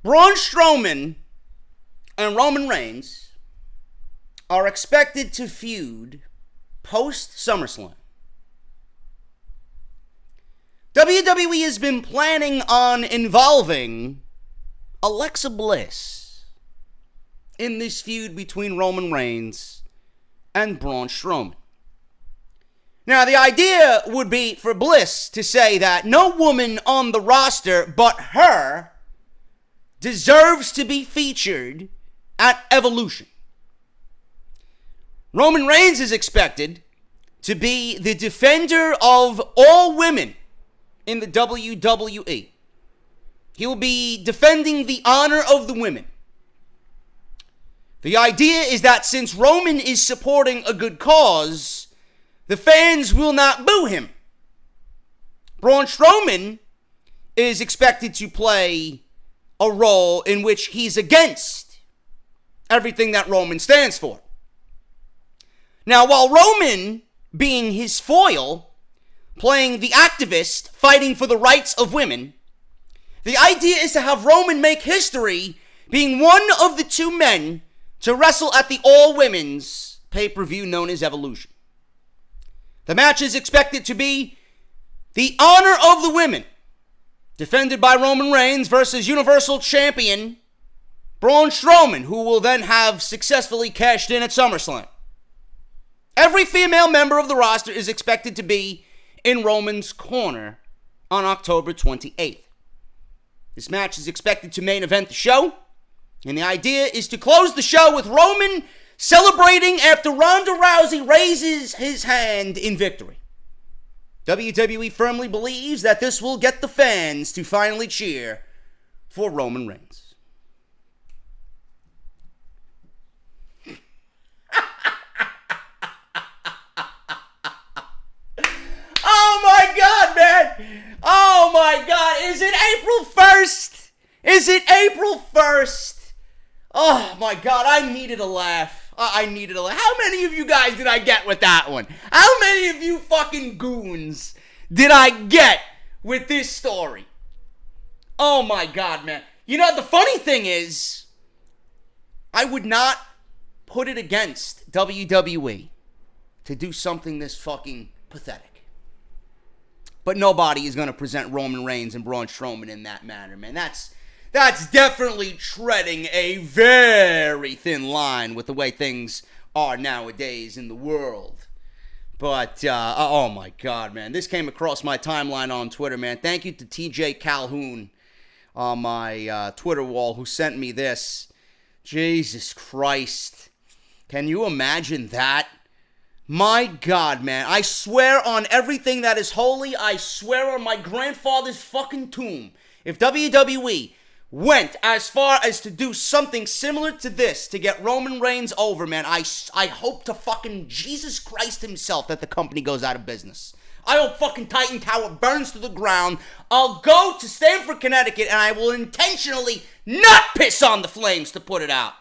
Braun Strowman and Roman Reigns are expected to feud post SummerSlam. WWE has been planning on involving Alexa Bliss in this feud between Roman Reigns and Braun Strowman. Now, the idea would be for Bliss to say that no woman on the roster but her deserves to be featured at Evolution. Roman Reigns is expected to be the defender of all women in the WWE. He will be defending the honor of the women. The idea is that since Roman is supporting a good cause, the fans will not boo him. Braun Strowman is expected to play a role in which he's against everything that Roman stands for. Now, while Roman, being his foil, playing the activist, fighting for the rights of women, the idea is to have Roman make history being one of the two men to wrestle at the all-women's pay-per-view known as Evolution. The match is expected to be the honor of the women, defended by Roman Reigns versus Universal Champion Braun Strowman, who will then have successfully cashed in at SummerSlam. Every female member of the roster is expected to be in Roman's corner on October 28th. This match is expected to main event the show, and the idea is to close the show with Roman celebrating after Ronda Rousey raises his hand in victory. WWE firmly believes that this will get the fans to finally cheer for Roman Reigns. Oh my God, man! Oh my God! Is it April 1st? Is it April 1st? Oh my God, I needed a laugh. I needed a laugh. How many of you guys did I get with that one? How many of you fucking goons did I get with this story? Oh my God, man. You know, the funny thing is, I would not put it against WWE to do something this fucking pathetic. But nobody is going to present Roman Reigns and Braun Strowman in that manner, man. That's definitely treading a very thin line with the way things are nowadays in the world. But, oh my God, man. This came across my timeline on Twitter, man. Thank you to TJ Calhoun on my Twitter wall who sent me this. Jesus Christ. Can you imagine that? My God, man. I swear on everything that is holy. I swear on my grandfather's fucking tomb. If WWE went as far as to do something similar to this to get Roman Reigns over, man, I hope to fucking Jesus Christ himself that the company goes out of business. I hope fucking Titan Tower burns to the ground. I'll go to Stamford, Connecticut, and I will intentionally not piss on the flames to put it out.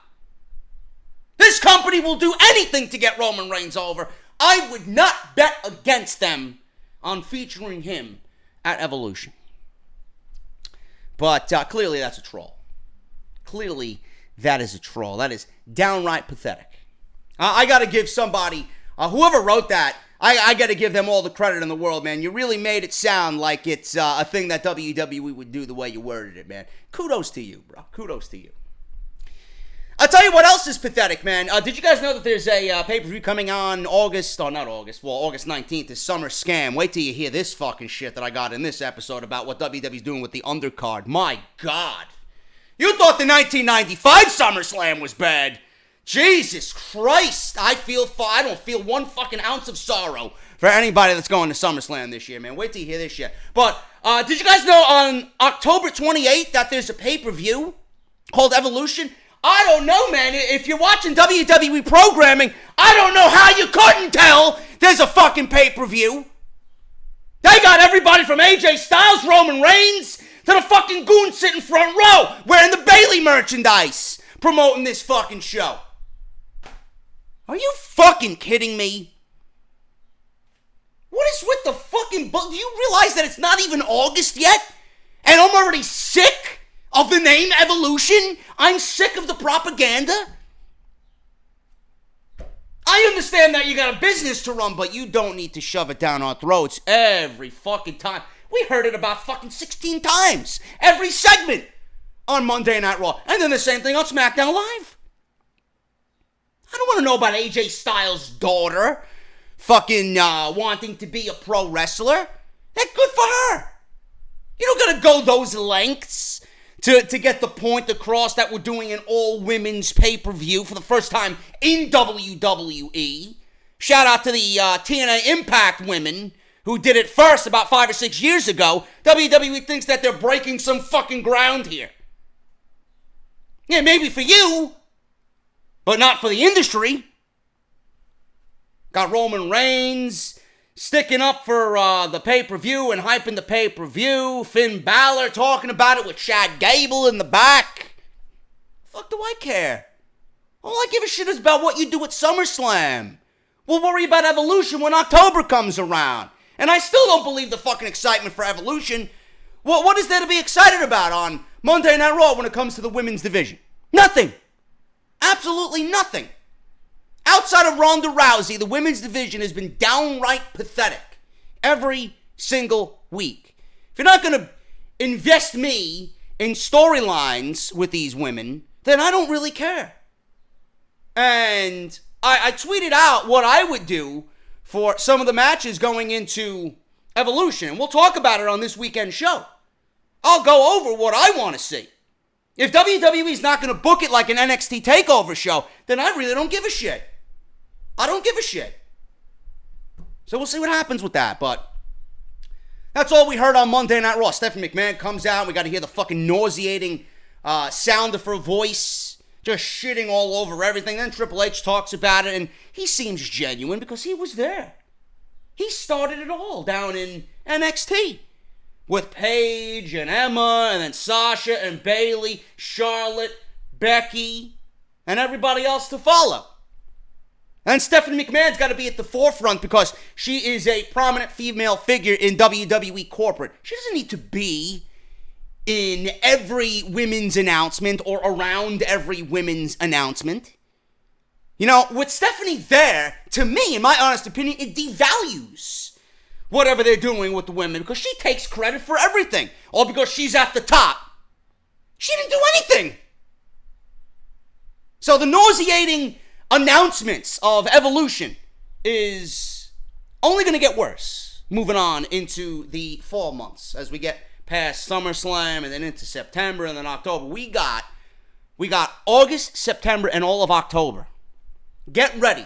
This company will do anything to get Roman Reigns over. I would not bet against them on featuring him at Evolution. But clearly that's a troll. Clearly that is a troll. That is downright pathetic. I got to give somebody, whoever wrote that, I got to give them all the credit in the world, man. You really made it sound like it's a thing that WWE would do the way you worded it, man. Kudos to you, bro. Kudos to you. I'll tell you what else is pathetic, man. Did you guys know that there's a pay-per-view coming on August 19th is Summer Scam. Wait till you hear this fucking shit that I got in this episode about what WWE's doing with the undercard. My God. You thought the 1995 SummerSlam was bad. Jesus Christ. I don't feel one fucking ounce of sorrow for anybody that's going to SummerSlam this year, man. Wait till you hear this shit. But, did you guys know on October 28th that there's a pay-per-view called Evolution? I don't know, man. If you're watching WWE programming, I don't know how you couldn't tell there's a fucking pay-per-view. They got everybody from AJ Styles, Roman Reigns, to the fucking goon sitting front row wearing the Bayley merchandise promoting this fucking show. Are you fucking kidding me? What is with the fucking... Do you realize that it's not even August yet? And I'm already sick of the name Evolution? I'm sick of the propaganda. I understand that you got a business to run, but you don't need to shove it down our throats every fucking time. We heard it about fucking 16 times. Every segment on Monday Night Raw. And then the same thing on SmackDown Live. I don't want to know about AJ Styles' daughter fucking wanting to be a pro wrestler. That's good for her. You don't gotta go those lengths to get the point across that we're doing an all-women's pay-per-view for the first time in WWE. Shout out to the TNA Impact women who did it first about 5 or 6 years ago. WWE thinks that they're breaking some fucking ground here. Yeah, maybe for you, but not for the industry. Got Roman Reigns sticking up for the pay-per-view and hyping the pay-per-view. Finn Balor talking about it with Chad Gable in the back. Fuck do I care? All I give a shit is about what you do at SummerSlam. We'll worry about Evolution when October comes around. And I still don't believe the fucking excitement for Evolution. What is there to be excited about on Monday Night Raw when it comes to the women's division? Nothing. Absolutely nothing. Outside of Ronda Rousey, the women's division has been downright pathetic every single week. If you're not going to invest me in storylines with these women, then I don't really care. And I tweeted out what I would do for some of the matches going into Evolution. And we'll talk about it on this weekend show. I'll go over what I want to see. If WWE's not going to book it like an NXT TakeOver show, then I really don't give a shit. I don't give a shit. So we'll see what happens with that, but that's all we heard on Monday Night Raw. Stephanie McMahon comes out, we got to hear the fucking nauseating sound of her voice, just shitting all over everything. Then Triple H talks about it, and he seems genuine because he was there. He started it all down in NXT with Paige and Emma, and then Sasha and Bayley, Charlotte, Becky, and everybody else to follow. And Stephanie McMahon's got to be at the forefront because she is a prominent female figure in WWE corporate. She doesn't need to be in every women's announcement or around every women's announcement. You know, with Stephanie there, to me, in my honest opinion, it devalues whatever they're doing with the women because she takes credit for everything. All because she's at the top. She didn't do anything. So the nauseating announcements of Evolution is only going to get worse moving on into the fall months as we get past SummerSlam and then into September and then October. We got August, September, and all of October. Get ready.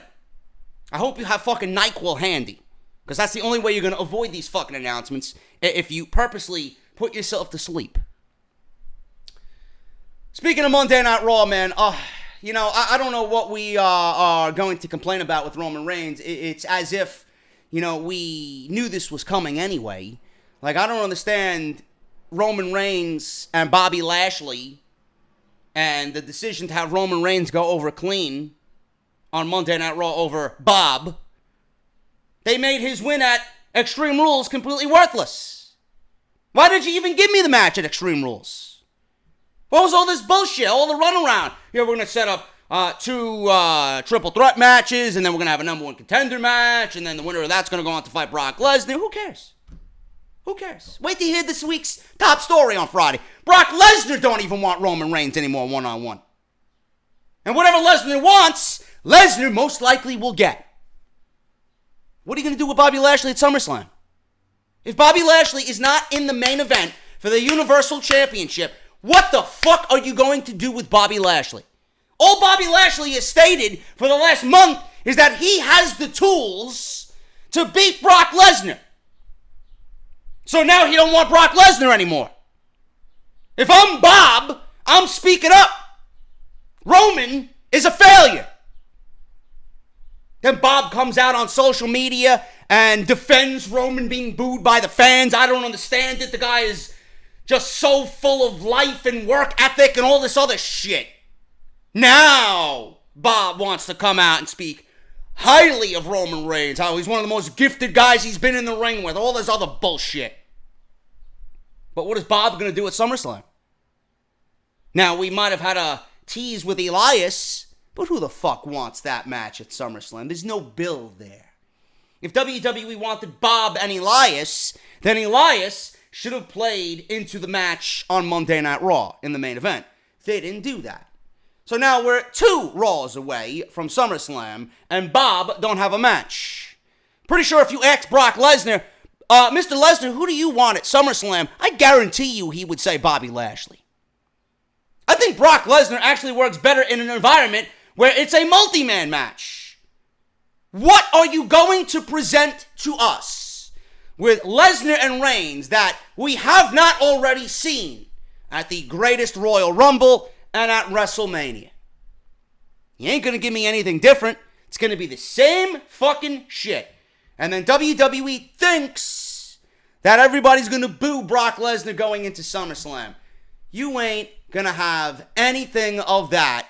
I hope you have fucking NyQuil handy because that's the only way you're going to avoid these fucking announcements if you purposely put yourself to sleep. Speaking of Monday Night Raw, man, you know, I don't know what we are going to complain about with Roman Reigns. It's as if, you know, we knew this was coming anyway. Like, I don't understand Roman Reigns and Bobby Lashley and the decision to have Roman Reigns go over clean on Monday Night Raw over Bob. They made his win at Extreme Rules completely worthless. Why did you even give me the match at Extreme Rules? What was all this bullshit, all the runaround? Here, we're going to set up two triple threat matches, and then we're going to have a number one contender match, and then the winner of that's going to go on to fight Brock Lesnar. Who cares? Who cares? Wait to hear this week's top story on Friday. Brock Lesnar don't even want Roman Reigns anymore one-on-one. And whatever Lesnar wants, Lesnar most likely will get. What are you going to do with Bobby Lashley at SummerSlam? If Bobby Lashley is not in the main event for the Universal Championship, what the fuck are you going to do with Bobby Lashley? All Bobby Lashley has stated for the last month is that he has the tools to beat Brock Lesnar. So now he don't want Brock Lesnar anymore. If I'm Bob, I'm speaking up. Roman is a failure. Then Bob comes out on social media and defends Roman being booed by the fans. I don't understand it. The guy is just so full of life and work ethic and all this other shit. Now, Bob wants to come out and speak highly of Roman Reigns. How he's one of the most gifted guys he's been in the ring with. All this other bullshit. But what is Bob going to do at SummerSlam? Now, we might have had a tease with Elias, but who the fuck wants that match at SummerSlam? There's no build there. If WWE wanted Bob and Elias, then Elias should have played into the match on Monday Night Raw in the main event. They didn't do that. So now we're 2 Raws away from SummerSlam, and Bob don't have a match. Pretty sure if you ask Brock Lesnar, Mr. Lesnar, who do you want at SummerSlam? I guarantee you he would say Bobby Lashley. I think Brock Lesnar actually works better in an environment where it's a multi-man match. What are you going to present to us with Lesnar and Reigns that we have not already seen at the greatest Royal Rumble and at WrestleMania? You ain't going to give me anything different. It's going to be the same fucking shit. And then WWE thinks that everybody's going to boo Brock Lesnar going into SummerSlam. You ain't going to have anything of that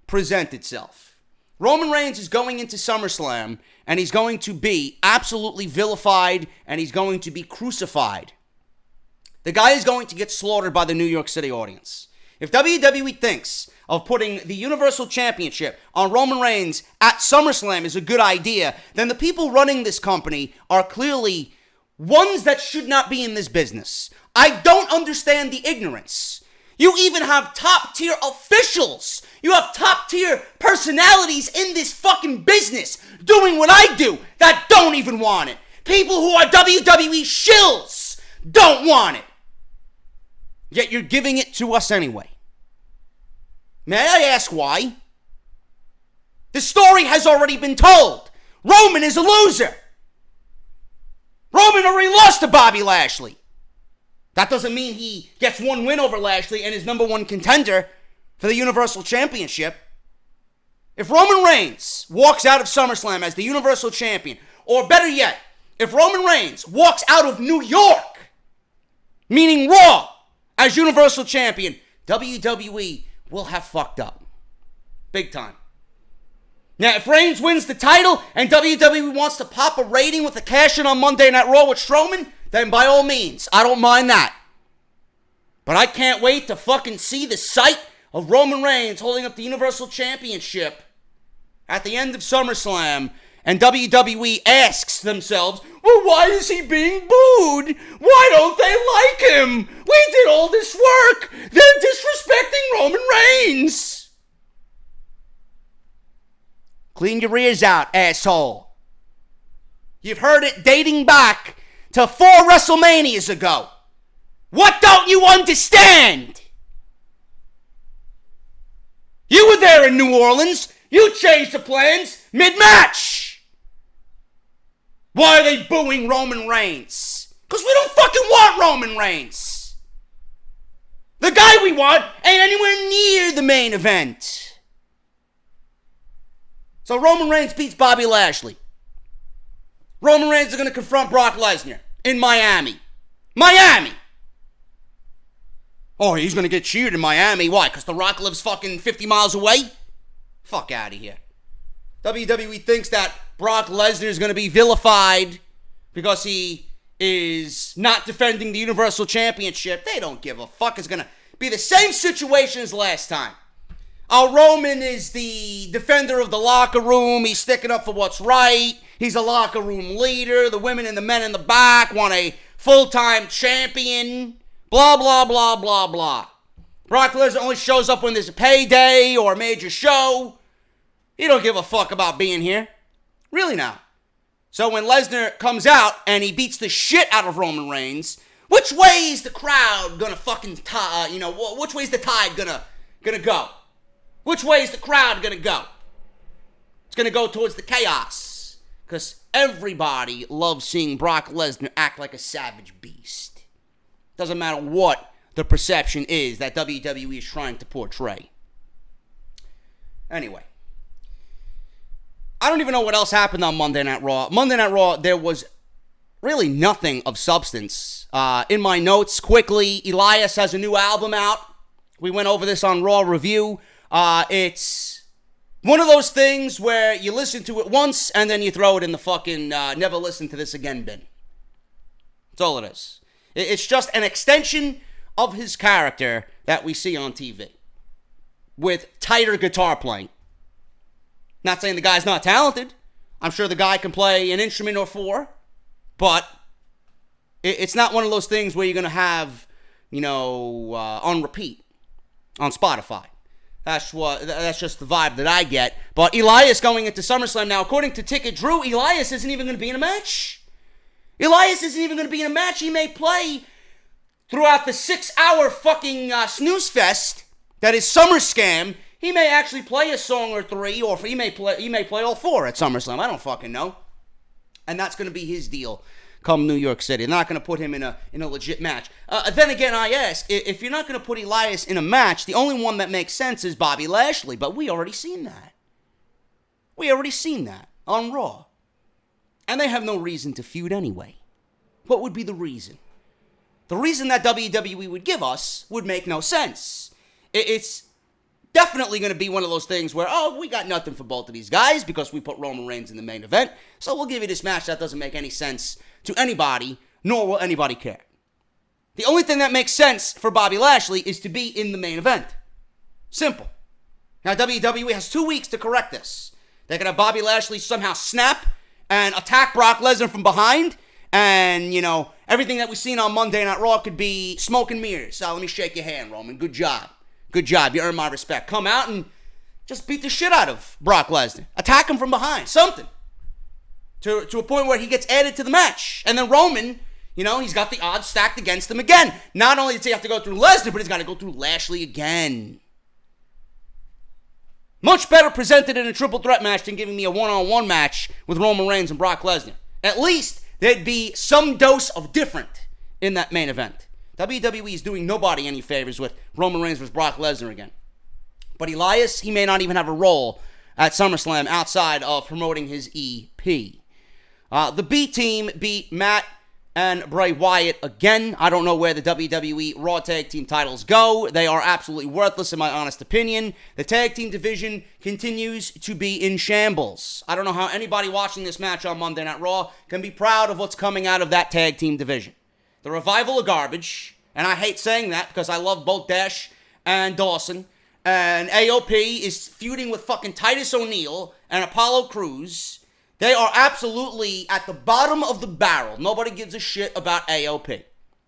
present itself. Roman Reigns is going into SummerSlam, and he's going to be absolutely vilified, and he's going to be crucified. The guy is going to get slaughtered by the New York City audience. If WWE thinks of putting the Universal Championship on Roman Reigns at SummerSlam is a good idea, then the people running this company are clearly ones that should not be in this business. I don't understand the ignorance. You even have top-tier officials. You have top-tier personalities in this fucking business doing what I do that don't even want it. People who are WWE shills don't want it. Yet you're giving it to us anyway. May I ask why? The story has already been told. Roman is a loser. Roman already lost to Bobby Lashley. That doesn't mean he gets one win over Lashley and is number 1 contender for the Universal Championship. If Roman Reigns walks out of SummerSlam as the Universal Champion, or better yet, if Roman Reigns walks out of New York, meaning Raw, as Universal Champion, WWE will have fucked up. Big time. Now, if Reigns wins the title and WWE wants to pop a rating with the cash-in on Monday Night Raw with Strowman, then by all means, I don't mind that. But I can't wait to fucking see the sight of Roman Reigns holding up the Universal Championship at the end of SummerSlam, and WWE asks themselves, well, why is he being booed? Why don't they like him? We did all this work. They're disrespecting Roman Reigns. Clean your ears out, asshole. You've heard it dating back to 4 WrestleManias ago. What don't you understand? You were there in New Orleans. You changed the plans mid-match. Why are they booing Roman Reigns? Because we don't fucking want Roman Reigns. The guy we want ain't anywhere near the main event. So Roman Reigns beats Bobby Lashley. Roman Reigns is going to confront Brock Lesnar in Miami. Miami! Oh, he's going to get cheered in Miami. Why? Because The Rock lives fucking 50 miles away? Fuck out of here. WWE thinks that Brock Lesnar is going to be vilified because he is not defending the Universal Championship. They don't give a fuck. It's going to be the same situation as last time. Roman is the defender of the locker room. He's sticking up for what's right. He's a locker room leader. The women and the men in the back want a full-time champion. Blah, blah, blah, blah, blah. Brock Lesnar only shows up when there's a payday or a major show. He don't give a fuck about being here. Really now. So when Lesnar comes out and he beats the shit out of Roman Reigns, which way is the crowd gonna fucking, which way is the tide gonna go? Which way is the crowd gonna go? It's gonna go towards the chaos. Because everybody loves seeing Brock Lesnar act like a savage beast. Doesn't matter what the perception is that WWE is trying to portray. Anyway. I don't even know what else happened on Monday Night Raw. Monday Night Raw, there was really nothing of substance. In my notes, quickly, Elias has a new album out. We went over this on Raw Review. It's one of those things where you listen to it once and then you throw it in the fucking never listen to this again bin. That's all it is. It's just an extension of his character that we see on TV. with tighter guitar playing. Not saying the guy's not talented. I'm sure the guy can play an instrument or four, but it's not one of those things where you're going to have, on repeat on Spotify. That's just the vibe that I get. But Elias going into SummerSlam now, according to Ticket Drew, Elias isn't even going to be in a match. Elias isn't even going to be in a match. He may play throughout the 6-hour fucking snooze fest that is SummerSlam. He may actually play a song or three, or he may play all four at SummerSlam. I don't fucking know. And that's going to be his deal come New York City. They're not going to put him in a legit match. Then again, I ask, if you're not going to put Elias in a match, the only one that makes sense is Bobby Lashley. But we already seen that. We already seen that on Raw. And they have no reason to feud anyway. What would be the reason? The reason that WWE would give us would make no sense. It's definitely going to be one of those things where, we got nothing for both of these guys because we put Roman Reigns in the main event, so we'll give you this match that doesn't make any sense to anybody, nor will anybody care. The only thing that makes sense for Bobby Lashley is to be in the main event. Simple. Now, WWE has 2 weeks to correct this. They're going to have Bobby Lashley somehow snap and attack Brock Lesnar from behind, and, everything that we've seen on Monday Night Raw could be smoke and mirrors. So let me shake your hand, Roman. Good job. Good job. You earned my respect. Come out and just beat the shit out of Brock Lesnar. Attack him from behind. Something. To a point where he gets added to the match. And then Roman, he's got the odds stacked against him again. Not only does he have to go through Lesnar, but he's got to go through Lashley again. Much better presented in a triple threat match than giving me a one-on-one match with Roman Reigns and Brock Lesnar. At least there'd be some dose of different in that main event. WWE is doing nobody any favors with Roman Reigns versus Brock Lesnar again. But Elias, he may not even have a role at SummerSlam outside of promoting his EP. The B team beat Matt and Bray Wyatt again. I don't know where the WWE Raw Tag Team titles go. They are absolutely worthless in my honest opinion. The tag team division continues to be in shambles. I don't know how anybody watching this match on Monday Night Raw can be proud of what's coming out of that tag team division. The Revival are garbage, and I hate saying that because I love both Dash and Dawson. And AOP is feuding with fucking Titus O'Neil and Apollo Crews. They are absolutely at the bottom of the barrel. Nobody gives a shit about AOP.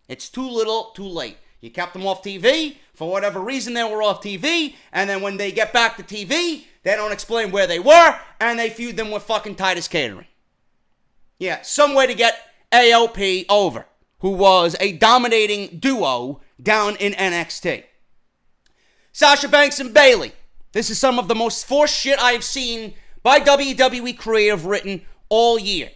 It's too little, too late. You kept them off TV. For whatever reason, they were off TV. And then when they get back to TV, they don't explain where they were. And they feud them with fucking Titus Catering. Yeah, some way to get AOP over, who was a dominating duo down in NXT. Sasha Banks and Bayley. This is some of the most forced shit I've seen by WWE creative written all year.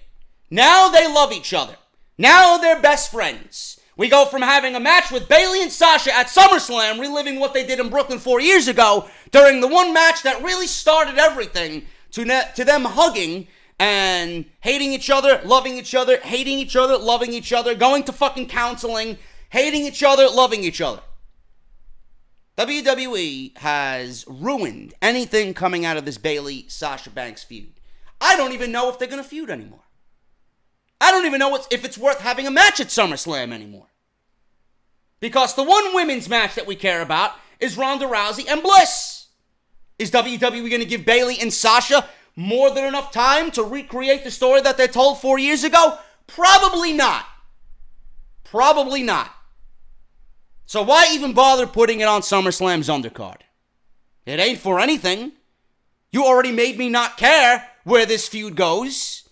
Now they love each other. Now they're best friends. We go from having a match with Bayley and Sasha at SummerSlam, reliving what they did in Brooklyn 4 years ago, during the one match that really started everything, to them hugging and hating each other, loving each other, hating each other, loving each other, going to fucking counseling, hating each other, loving each other. WWE has ruined anything coming out of this Bayley-Sasha Banks feud. I don't even know if they're going to feud anymore. I don't even know if it's worth having a match at SummerSlam anymore. Because the one women's match that we care about is Ronda Rousey and Bliss. Is WWE going to give Bayley and Sasha more than enough time to recreate the story that they told 4 years ago? Probably not. Probably not. So why even bother putting it on SummerSlam's undercard? It ain't for anything. You already made me not care where this feud goes.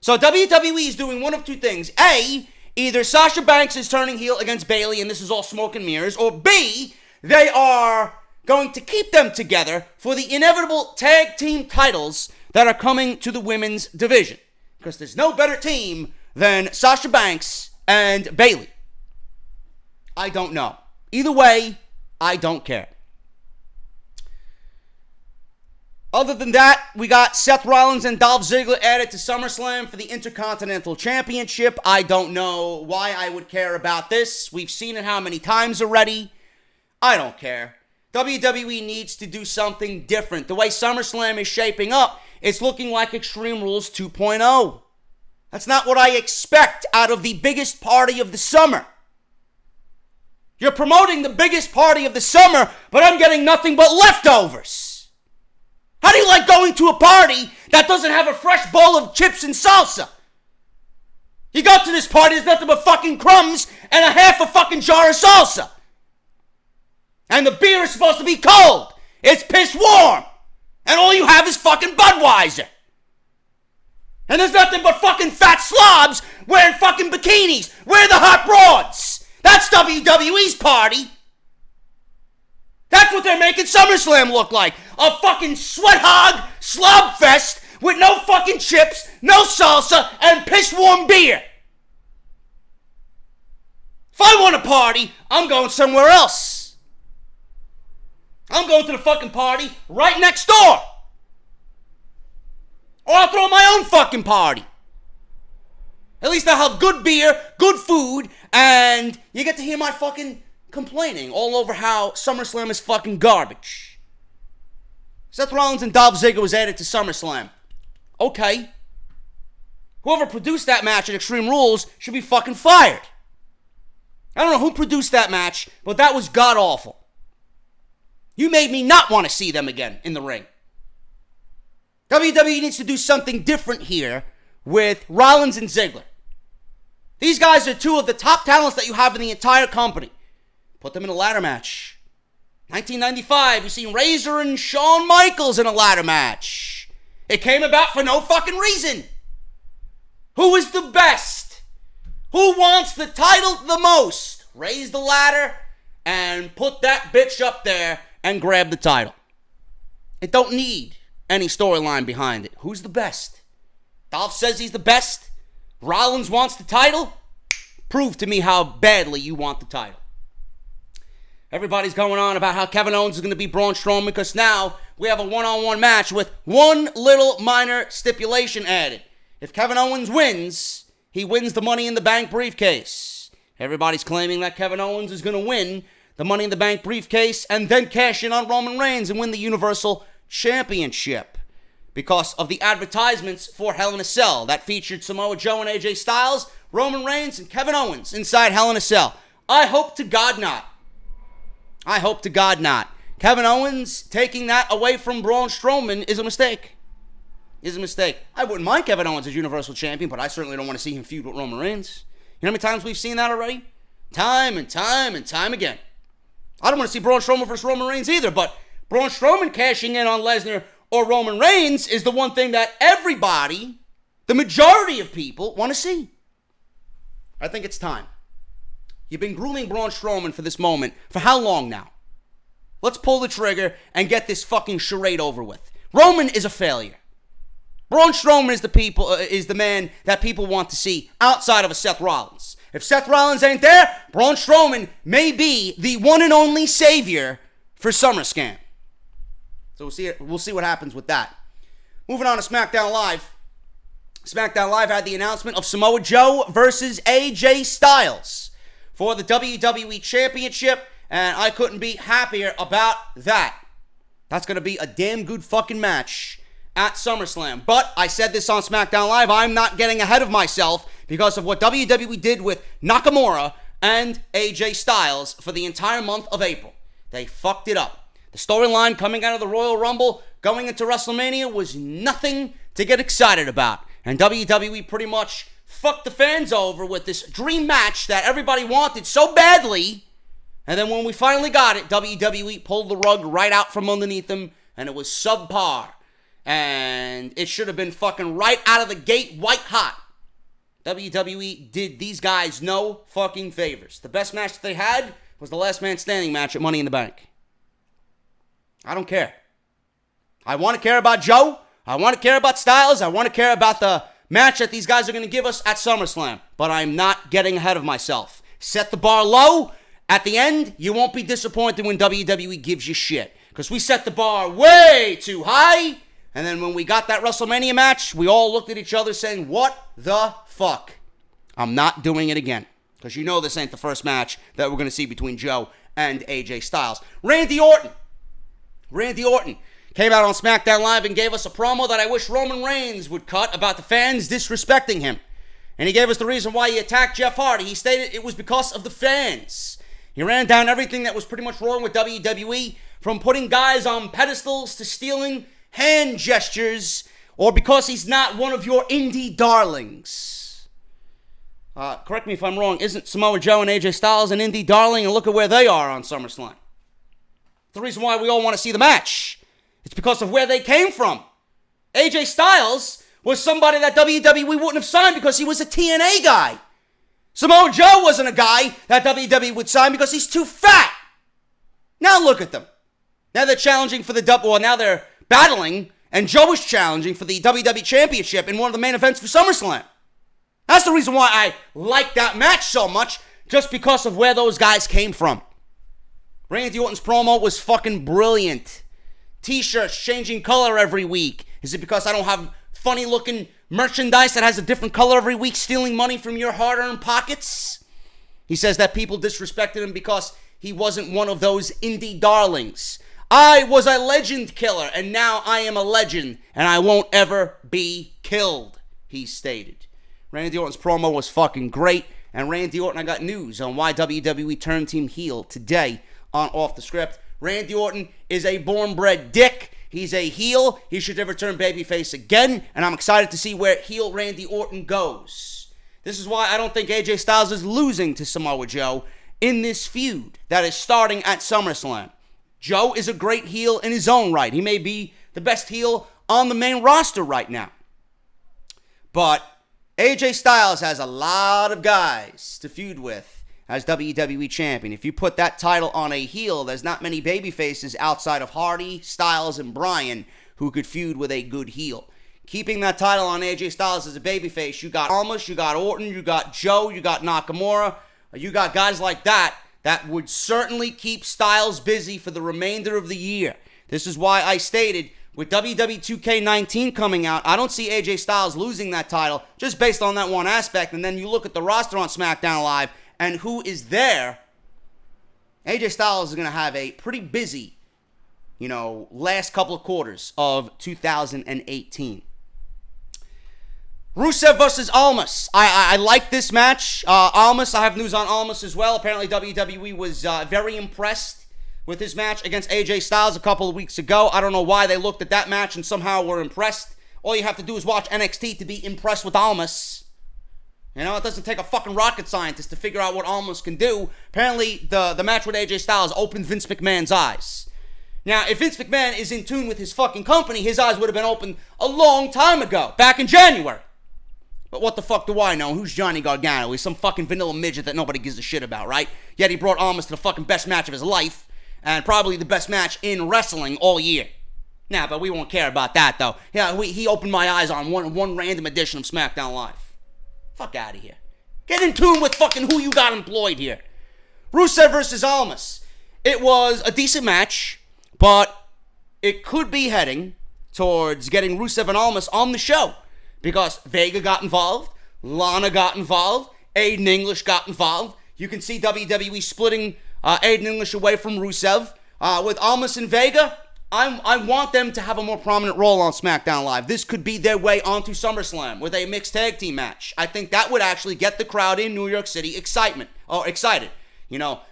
So WWE is doing one of two things. A, either Sasha Banks is turning heel against Bayley and this is all smoke and mirrors. Or B, they are going to keep them together for the inevitable tag team titles that are coming to the women's division. Because there's no better team than Sasha Banks and Bayley. I don't know. Either way, I don't care. Other than that, we got Seth Rollins and Dolph Ziggler added to SummerSlam for the Intercontinental Championship. I don't know why I would care about this. We've seen it how many times already. I don't care. WWE needs to do something different. The way SummerSlam is shaping up, it's looking like Extreme Rules 2.0. That's not what I expect out of the biggest party of the summer. You're promoting the biggest party of the summer, but I'm getting nothing but leftovers. How do you like going to a party that doesn't have a fresh bowl of chips and salsa? You go to this party, there's nothing but fucking crumbs and a half a fucking jar of salsa. And the beer is supposed to be cold. It's piss warm. And all you have is fucking Budweiser. And there's nothing but fucking fat slobs wearing fucking bikinis. Where the hot broads? That's WWE's party. That's what they're making SummerSlam look like. A fucking sweat hog slob fest with no fucking chips, no salsa, and piss warm beer. If I want a party, I'm going somewhere else. I'm going to the fucking party right next door. Or I'll throw my own fucking party. At least I'll have good beer, good food, and you get to hear my fucking complaining all over how SummerSlam is fucking garbage. Seth Rollins and Dolph Ziggler was added to SummerSlam. Okay. Whoever produced that match at Extreme Rules should be fucking fired. I don't know who produced that match, but that was god-awful. You made me not want to see them again in the ring. WWE needs to do something different here with Rollins and Ziggler. These guys are two of the top talents that you have in the entire company. Put them in a ladder match. 1995, you seen Razor and Shawn Michaels in a ladder match. It came about for no fucking reason. Who is the best? Who wants the title the most? Raise the ladder and put that bitch up there and grab the title. It don't need any storyline behind it. Who's the best? Dolph says he's the best. Rollins wants the title. Prove to me how badly you want the title. Everybody's going on about how Kevin Owens is going to beat Braun Strowman because now we have a one-on-one match with one little minor stipulation added. If Kevin Owens wins, he wins the Money in the Bank briefcase. Everybody's claiming that Kevin Owens is going to win the Money in the Bank briefcase and then cash in on Roman Reigns and win the Universal Championship because of the advertisements for Hell in a Cell that featured Samoa Joe and AJ Styles, Roman Reigns, and Kevin Owens inside Hell in a Cell. I hope to God not. I hope to God not. Kevin Owens taking that away from Braun Strowman is a mistake. Is a mistake. I wouldn't mind Kevin Owens as Universal Champion, but I certainly don't want to see him feud with Roman Reigns. You know how many times we've seen that already? Time and time and time again. I don't want to see Braun Strowman versus Roman Reigns either, but Braun Strowman cashing in on Lesnar or Roman Reigns is the one thing that everybody, the majority of people, want to see. I think it's time. You've been grooming Braun Strowman for this moment for how long now? Let's pull the trigger and get this fucking charade over with. Roman is a failure. Braun Strowman is the man that people want to see outside of a Seth Rollins. If Seth Rollins ain't there, Braun Strowman may be the one and only savior for SummerSlam. So we'll see what happens with that. Moving on to SmackDown Live. SmackDown Live had the announcement of Samoa Joe versus AJ Styles for the WWE Championship, and I couldn't be happier about that. That's going to be a damn good fucking match at SummerSlam. But I said this on SmackDown Live, I'm not getting ahead of myself because of what WWE did with Nakamura and AJ Styles for the entire month of April. They fucked it up. The storyline coming out of the Royal Rumble, going into WrestleMania, was nothing to get excited about. And WWE pretty much fucked the fans over with this dream match that everybody wanted so badly. And then when we finally got it, WWE pulled the rug right out from underneath them, and it was subpar. And it should have been fucking right out of the gate, white hot. WWE did these guys no fucking favors. The best match that they had was the last man standing match at Money in the Bank. I don't care. I want to care about Joe. I want to care about Styles. I want to care about the match that these guys are going to give us at SummerSlam. But I'm not getting ahead of myself. Set the bar low. At the end, you won't be disappointed when WWE gives you shit. Because we set the bar way too high. And then when we got that WrestleMania match, we all looked at each other saying, what the fuck? I'm not doing it again. Because you know this ain't the first match that we're going to see between Joe and AJ Styles. Randy Orton came out on SmackDown Live and gave us a promo that I wish Roman Reigns would cut about the fans disrespecting him. And he gave us the reason why he attacked Jeff Hardy. He stated it was because of the fans. He ran down everything that was pretty much wrong with WWE, from putting guys on pedestals to stealing hand gestures, or because he's not one of your indie darlings. Correct me if I'm wrong, isn't Samoa Joe and AJ Styles an indie darling? And look at where they are on SummerSlam. The reason why we all want to see the match. It's because of where they came from. AJ Styles was somebody that WWE wouldn't have signed because he was a TNA guy. Samoa Joe wasn't a guy that WWE would sign because he's too fat. Now look at them. Now they're challenging for the double, well, now they're battling, and Joe is challenging for the WWE Championship in one of the main events for SummerSlam. That's the reason why I like that match so much, just because of where those guys came from. Randy Orton's promo was fucking brilliant. T-shirts changing color every week. Is it because I don't have funny-looking merchandise that has a different color every week, stealing money from your hard-earned pockets? He says that people disrespected him because he wasn't one of those indie darlings. I was a legend killer, and now I am a legend, and I won't ever be killed, he stated. Randy Orton's promo was fucking great, and Randy Orton, I got news on why WWE turned him heel today on Off the Script. Randy Orton is a born-bred dick. He's a heel. He should never turn babyface again, and I'm excited to see where heel Randy Orton goes. This is why I don't think AJ Styles is losing to Samoa Joe in this feud that is starting at SummerSlam. Joe is a great heel in his own right. He may be the best heel on the main roster right now. But AJ Styles has a lot of guys to feud with as WWE Champion. If you put that title on a heel, there's not many babyfaces outside of Hardy, Styles, and Bryan who could feud with a good heel. Keeping that title on AJ Styles as a babyface, you got Almas, you got Orton, you got Joe, you got Nakamura, you got guys like that would certainly keep Styles busy for the remainder of the year. This is why I stated, with WWE 2K19 coming out, I don't see AJ Styles losing that title just based on that one aspect. And then you look at the roster on SmackDown Live and who is there. AJ Styles is going to have a pretty busy, last couple of quarters of 2018. Rusev versus Almas. I like this match. Almas, I have news on Almas as well. Apparently WWE was very impressed with his match against AJ Styles a couple of weeks ago. I don't know why they looked at that match and somehow were impressed. All you have to do is watch NXT to be impressed with Almas. It doesn't take a fucking rocket scientist to figure out what Almas can do. Apparently the match with AJ Styles opened Vince McMahon's eyes. Now, if Vince McMahon is in tune with his fucking company, his eyes would have been open a long time ago, back in January. But what the fuck do I know? Who's Johnny Gargano? He's some fucking vanilla midget that nobody gives a shit about, right? Yet he brought Almas to the fucking best match of his life, and probably the best match in wrestling all year. Nah, but we won't care about that, though. Yeah, he opened my eyes on one random edition of SmackDown Live. Fuck out of here. Get in tune with fucking who you got employed here. Rusev versus Almas. It was a decent match, but it could be heading towards getting Rusev and Almas on the show. Because Vega got involved, Lana got involved, Aiden English got involved. You can see WWE splitting Aiden English away from Rusev. With Almas and Vega, I want them to have a more prominent role on SmackDown Live. This could be their way onto SummerSlam with a mixed tag team match. I think that would actually get the crowd in New York City excited.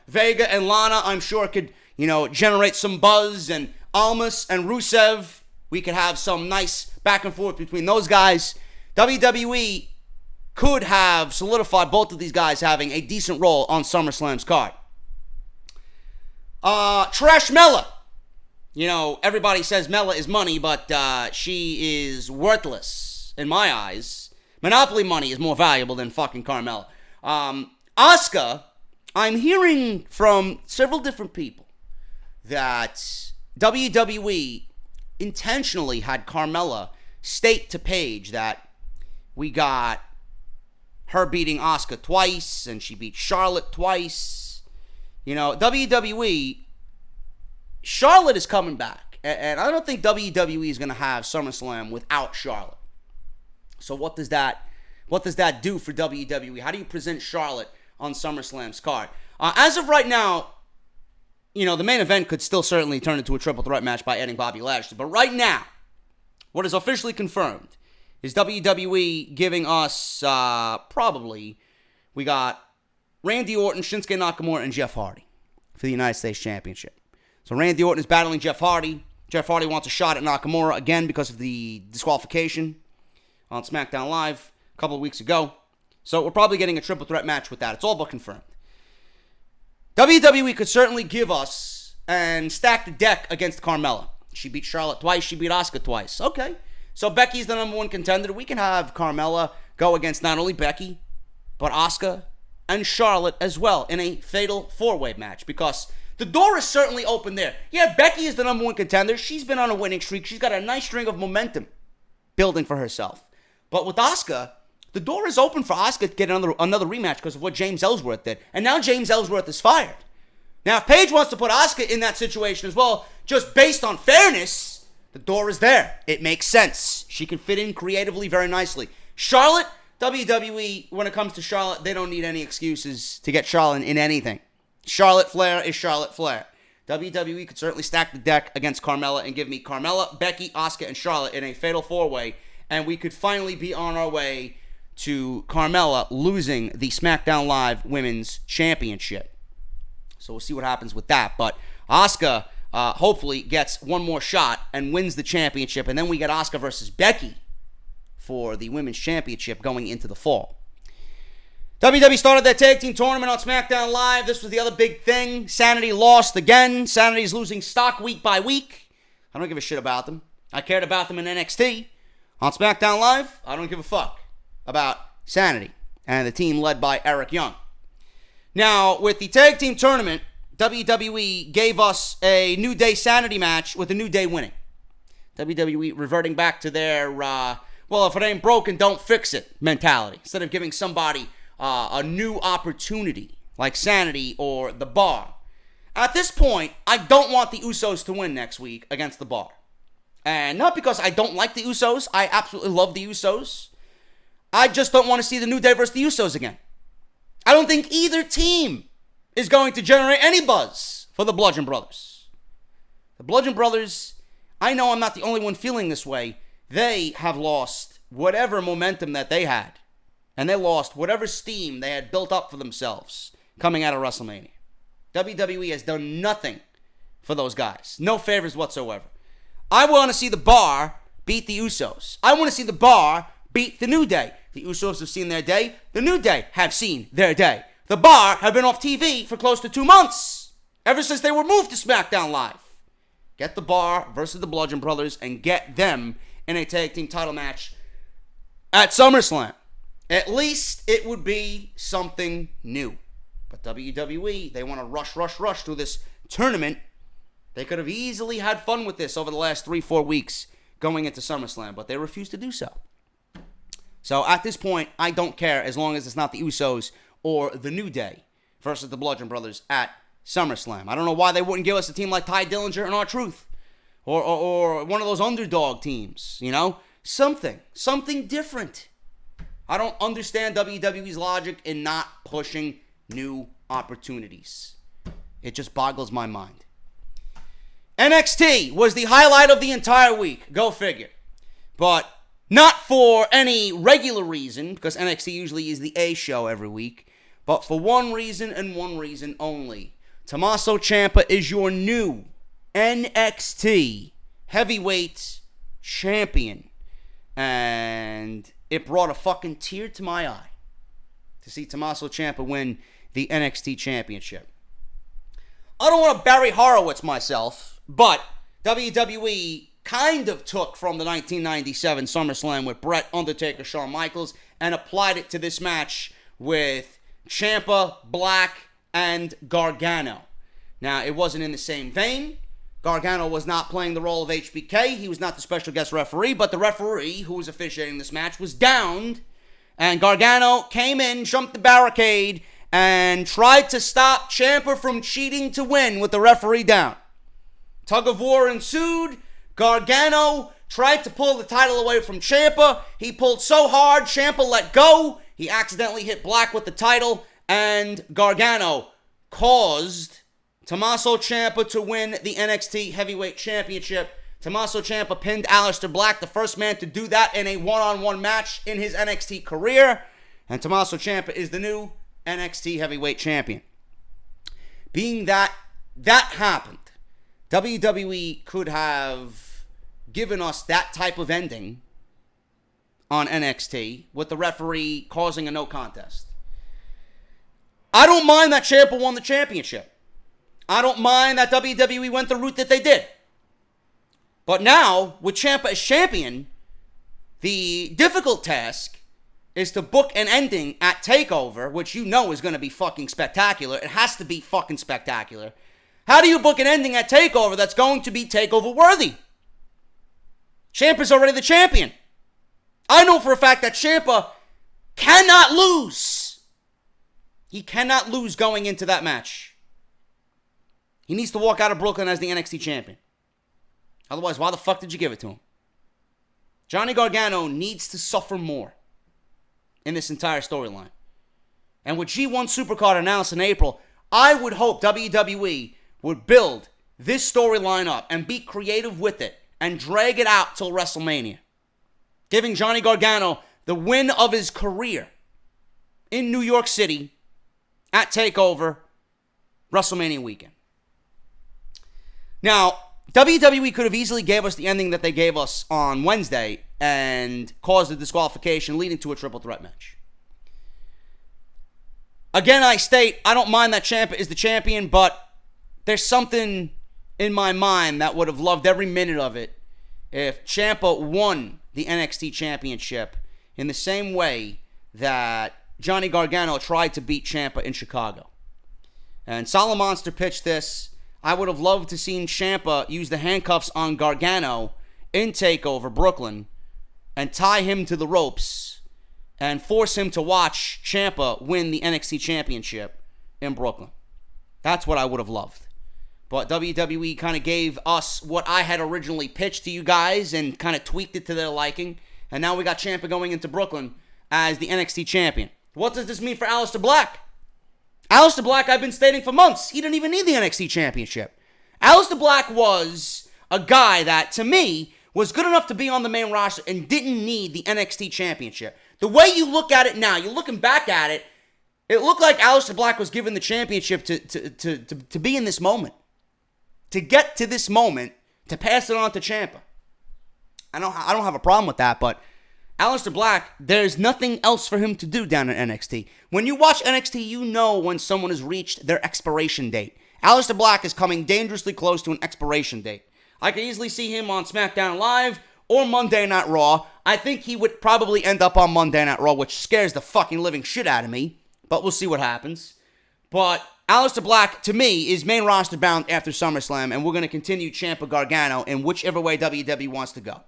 Vega and Lana, I'm sure could, generate some buzz, and Almas and Rusev, we could have some nice back and forth between those guys. WWE could have solidified both of these guys having a decent role on SummerSlam's card. Trash Mella. Everybody says Mella is money, but she is worthless in my eyes. Monopoly money is more valuable than fucking Carmella. Asuka, I'm hearing from several different people that WWE intentionally had Carmella state to Paige that we got her beating Asuka twice, and she beat Charlotte twice. WWE, Charlotte is coming back, and I don't think WWE is going to have SummerSlam without Charlotte. So what does that do for WWE? How do you present Charlotte on SummerSlam's card? As of right now, the main event could still certainly turn into a triple threat match by adding Bobby Lashley. But right now, what is officially confirmed is WWE giving us, probably, we got Randy Orton, Shinsuke Nakamura, and Jeff Hardy. for the United States Championship. So Randy Orton is battling Jeff Hardy. Jeff Hardy wants a shot at Nakamura again because of the disqualification on SmackDown Live a couple of weeks ago. So we're probably getting a triple threat match with that. It's all but confirmed. WWE could certainly give us and stack the deck against Carmella. She beat Charlotte twice. She beat Asuka twice. Okay. So Becky's the number one contender. We can have Carmella go against not only Becky, but Asuka and Charlotte as well in a fatal four-way match because the door is certainly open there. Yeah, Becky is the number one contender. She's been on a winning streak. She's got a nice string of momentum building for herself. But with Asuka, the door is open for Asuka to get another rematch because of what James Ellsworth did. And now James Ellsworth is fired. Now, if Paige wants to put Asuka in that situation as well, just based on fairness, the door is there. It makes sense. She can fit in creatively very nicely. Charlotte, WWE, when it comes to Charlotte, they don't need any excuses to get Charlotte in anything. Charlotte Flair is Charlotte Flair. WWE could certainly stack the deck against Carmella and give me Carmella, Becky, Asuka, and Charlotte in a fatal four-way, and we could finally be on our way to Carmella losing the SmackDown Live Women's Championship. So we'll see what happens with that. But Asuka hopefully gets one more shot and wins the championship, and then we get Asuka versus Becky for the Women's Championship going into the fall. WWE started their tag team tournament on SmackDown Live. This was the other big thing. Sanity lost again. Sanity's losing stock week by week. I don't give a shit about them. I cared about them in NXT. On SmackDown Live, I don't give a fuck about Sanity and the team led by Eric Young. Now, with the tag team tournament, WWE gave us a New Day Sanity match with a New Day winning. WWE reverting back to their, well, if it ain't broken, don't fix it mentality. Instead of giving somebody a new opportunity like Sanity or The Bar. At this point, I don't want the Usos to win next week against The Bar. And not because I don't like the Usos. I absolutely love the Usos. I just don't want to see the New Day versus the Usos again. I don't think either team is going to generate any buzz for the Bludgeon Brothers. The Bludgeon Brothers, I know I'm not the only one feeling this way. They have lost whatever momentum that they had. And they lost whatever steam they had built up for themselves coming out of WrestleMania. WWE has done nothing for those guys. No favors whatsoever. I want to see The Bar beat the Usos. I want to see The Bar beat the New Day. The Usos have seen their day. The New Day have seen their day. The Bar have been off TV for close to 2 months. Ever since they were moved to SmackDown Live. Get The Bar versus the Bludgeon Brothers and get them in a tag team title match at SummerSlam. At least it would be something new. But WWE, they want to rush through this tournament. They could have easily had fun with this over the last 3-4 weeks going into SummerSlam, but they refuse to do so. So at this point, I don't care as long as it's not the Usos or the New Day versus the Bludgeon Brothers at SummerSlam. I don't know why they wouldn't give us a team like Ty Dillinger and R-Truth. Or one of those underdog teams, you know? Something different. I don't understand WWE's logic in not pushing new opportunities. It just boggles my mind. NXT was the highlight of the entire week. Go figure. But not for any regular reason, because NXT usually is the A show every week, but for one reason and one reason only. Tommaso Ciampa is your new NXT heavyweight champion. And it brought a fucking tear to my eye to see Tommaso Ciampa win the NXT championship. I don't want to Barry Horowitz myself, but WWE kind of took from the 1997 SummerSlam with Bret, Undertaker, Shawn Michaels and applied it to this match with Ciampa, Black, and Gargano. Now, it wasn't in the same vein. Gargano was not playing the role of HBK. He was not the special guest referee, but the referee who was officiating this match was downed, and Gargano came in, jumped the barricade, and tried to stop Ciampa from cheating to win with the referee down. Tug of war ensued. Gargano tried to pull the title away from Ciampa. He pulled so hard, Ciampa let go. He accidentally hit Black with the title, and Gargano caused Tommaso Ciampa to win the NXT Heavyweight Championship. Tommaso Ciampa pinned Aleister Black, the first man to do that in a one-on-one match in his NXT career. And Tommaso Ciampa is the new NXT Heavyweight Champion. Being that that happened, WWE could have given us that type of ending on NXT with the referee causing a no contest. I don't mind that Champa won the championship. I don't mind that WWE went the route that they did. But now, with Champa as champion, the difficult task is to book an ending at TakeOver, which you know is going to be fucking spectacular. It has to be fucking spectacular. How do you book an ending at TakeOver that's going to be TakeOver worthy? Ciampa's already the champion. I know for a fact that Champa cannot lose. He cannot lose going into that match. He needs to walk out of Brooklyn as the NXT champion. Otherwise, why the fuck did you give it to him? Johnny Gargano needs to suffer more in this entire storyline. And with G1 Supercard announced in April, I would hope WWE would build this storyline up and be creative with it and drag it out till WrestleMania, giving Johnny Gargano the win of his career in New York City at TakeOver WrestleMania weekend. Now, WWE could have easily gave us the ending that they gave us on Wednesday and caused a disqualification leading to a triple threat match. Again, I state, I don't mind that Ciampa is the champion, but there's something in my mind that would have loved every minute of it if Ciampa won the NXT championship in the same way that Johnny Gargano tried to beat Ciampa in Chicago. And Solid Monster pitched this. I would have loved to seen Ciampa use the handcuffs on Gargano in TakeOver Brooklyn and tie him to the ropes and force him to watch Ciampa win the NXT championship in Brooklyn. That's what I would have loved. But WWE kind of gave us what I had originally pitched to you guys and kind of tweaked it to their liking. And now we got Ciampa going into Brooklyn as the NXT champion. What does this mean for Aleister Black? Aleister Black, I've been stating for months, he didn't even need the NXT championship. Aleister Black was a guy that, to me, was good enough to be on the main roster and didn't need the NXT championship. The way you look at it now, you're looking back at it, it looked like Aleister Black was given the championship to be in this moment. To get to this moment, to pass it on to Ciampa. I don't have a problem with that, but Aleister Black, there's nothing else for him to do down at NXT. When you watch NXT, you know when someone has reached their expiration date. Aleister Black is coming dangerously close to an expiration date. I could easily see him on SmackDown Live or Monday Night Raw. I think he would probably end up on Monday Night Raw, which scares the fucking living shit out of me. But we'll see what happens. But Aleister Black, to me, is main roster bound after SummerSlam, and we're going to continue Ciampa Gargano in whichever way WWE wants to go.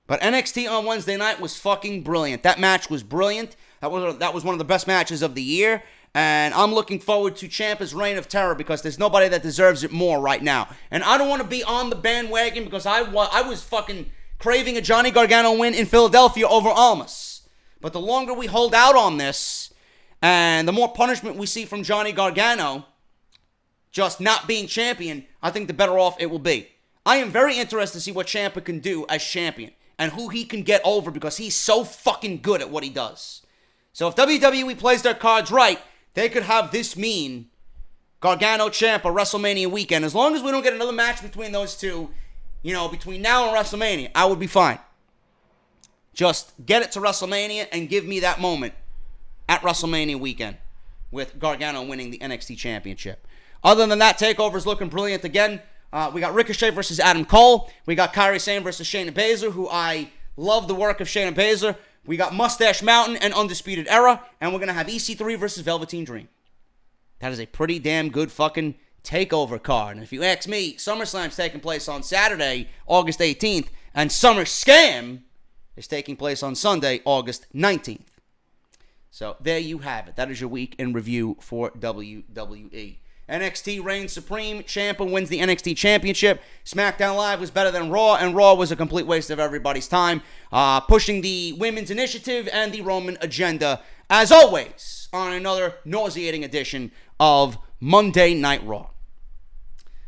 But NXT on Wednesday night was fucking brilliant. That match was brilliant. That was one of the best matches of the year. And I'm looking forward to Ciampa's reign of terror because there's nobody that deserves it more right now. And I don't want to be on the bandwagon because I was fucking craving a Johnny Gargano win in Philadelphia over Almas. But the longer we hold out on this, and the more punishment we see from Johnny Gargano just not being champion, I think the better off it will be. I am very interested to see what Ciampa can do as champion and who he can get over because he's so fucking good at what he does. So if WWE plays their cards right, they could have this mean Gargano Ciampa WrestleMania weekend. As long as we don't get another match between those two, between now and WrestleMania, I would be fine. Just get it to WrestleMania and give me that moment at WrestleMania weekend with Gargano winning the NXT championship. Other than that, TakeOver's looking brilliant again. We got Ricochet versus Adam Cole. We got Kairi Sane versus Shayna Baszler, who I love the work of Shayna Baszler. We got Mustache Mountain and Undisputed Era. And we're going to have EC3 versus Velveteen Dream. That is a pretty damn good fucking TakeOver card. And if you ask me, SummerSlam's taking place on Saturday, August 18th. And Summer Scam is taking place on Sunday, August 19th. So there you have it. That is your week in review for WWE. NXT reigns supreme. Ciampa wins the NXT championship. SmackDown Live was better than Raw, and Raw was a complete waste of everybody's time. Pushing the women's initiative and the Roman agenda, as always, on another nauseating edition of Monday Night Raw.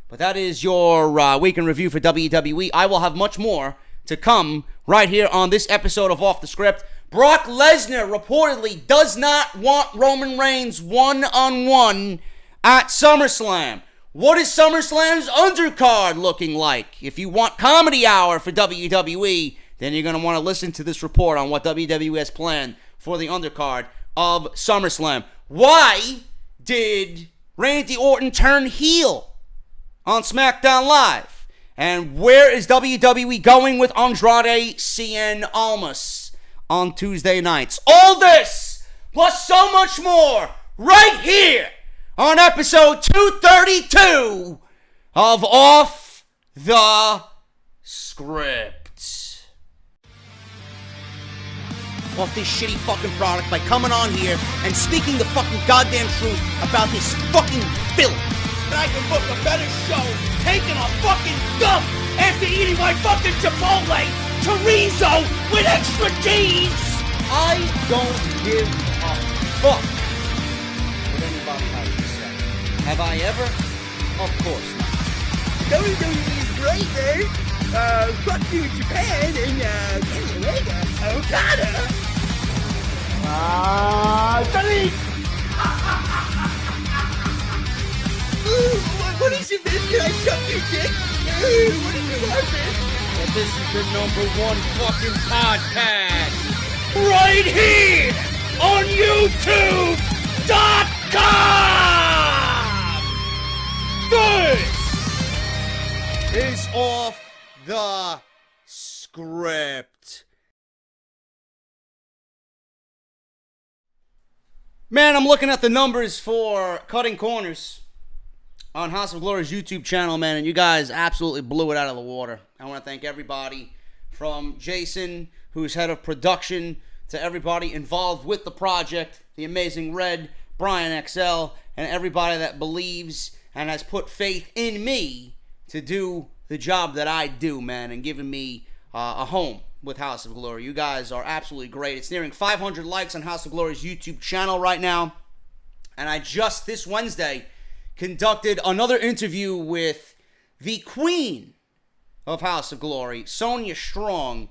But that is your week in review for WWE. I will have much more to come right here on this episode of Off the Script. Brock Lesnar reportedly does not want Roman Reigns one-on-one at SummerSlam. What is SummerSlam's undercard looking like? If you want comedy hour for WWE, then you're going to want to listen to this report on what WWE has planned for the undercard of SummerSlam. Why did Randy Orton turn heel on SmackDown Live? And where is WWE going with Andrade Cien Almas on Tuesday nights? All this, plus so much more, right here on episode 232 of Off the Script. Off this shitty fucking product by coming on here and speaking the fucking goddamn truth about this fucking filth. I can book a better show taking a fucking dump after eating my fucking Chipotle chorizo with extra cheese. I don't give a fuck what anybody has to say. Have I ever? Of course not. WWE is great, man. Fuck you, Japan, and Kenny Omega, Okada. Delete! What is it, man? Can I suck your dick? What is it, man? Well, this is the #1 fucking podcast right here on YouTube.com. This is Off the Script. Man, I'm looking at the numbers for Cutting Corners on House of Glory's YouTube channel, man, and you guys absolutely blew it out of the water. I want to thank everybody from Jason, who's head of production, to everybody involved with the project, the amazing Red, Brian XL, and everybody that believes and has put faith in me to do the job that I do, man, and giving me a home with House of Glory. You guys are absolutely great. It's nearing 500 likes on House of Glory's YouTube channel right now. And I just this Wednesday conducted another interview with the queen of House of Glory, Sonya Strong.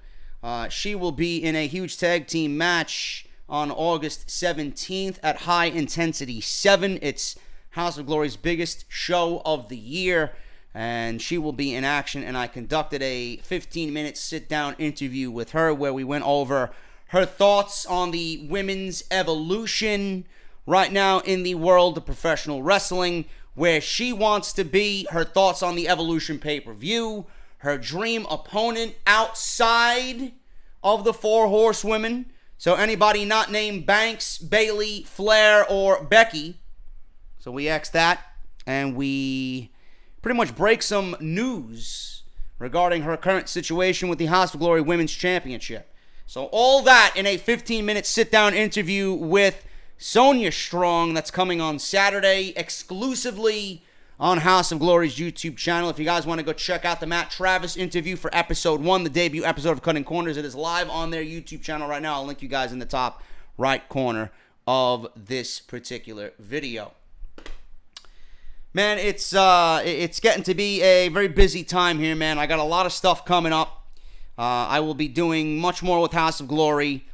She will be in a huge tag team match on August 17th at High Intensity 7. It's House of Glory's biggest show of the year, and she will be in action. And I conducted a 15-minute sit-down interview with her where we went over her thoughts on the women's evolution right now in the world of professional wrestling, where she wants to be, her thoughts on the Evolution pay-per-view, her dream opponent outside of the Four Horsewomen. So anybody not named Banks, Bayley, Flair, or Becky. So we asked that, and we pretty much break some news regarding her current situation with the House of Glory Women's Championship. So all that in a 15-minute sit-down interview with Sonya Strong that's coming on Saturday exclusively on House of Glory's YouTube channel. If you guys want to go check out the Matt Travis interview for episode 1, the debut episode of Cutting Corners, it is live on their YouTube channel right now. I'll link you guys in the top right corner of this particular video. Man, it's getting to be a very busy time here, man. I got a lot of stuff coming up. I will be doing much more with House of Glory.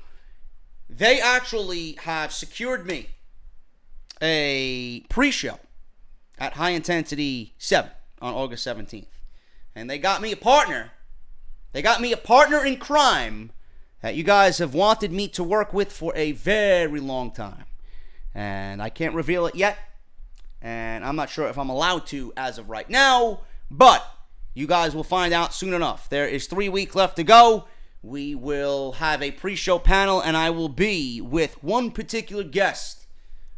They actually have secured me a pre-show at High Intensity 7 on August 17th. And they got me a partner. They got me a partner in crime that you guys have wanted me to work with for a very long time. And I can't reveal it yet. And I'm not sure if I'm allowed to as of right now. But you guys will find out soon enough. There is 3 weeks left to go. We will have a pre-show panel, and I will be with one particular guest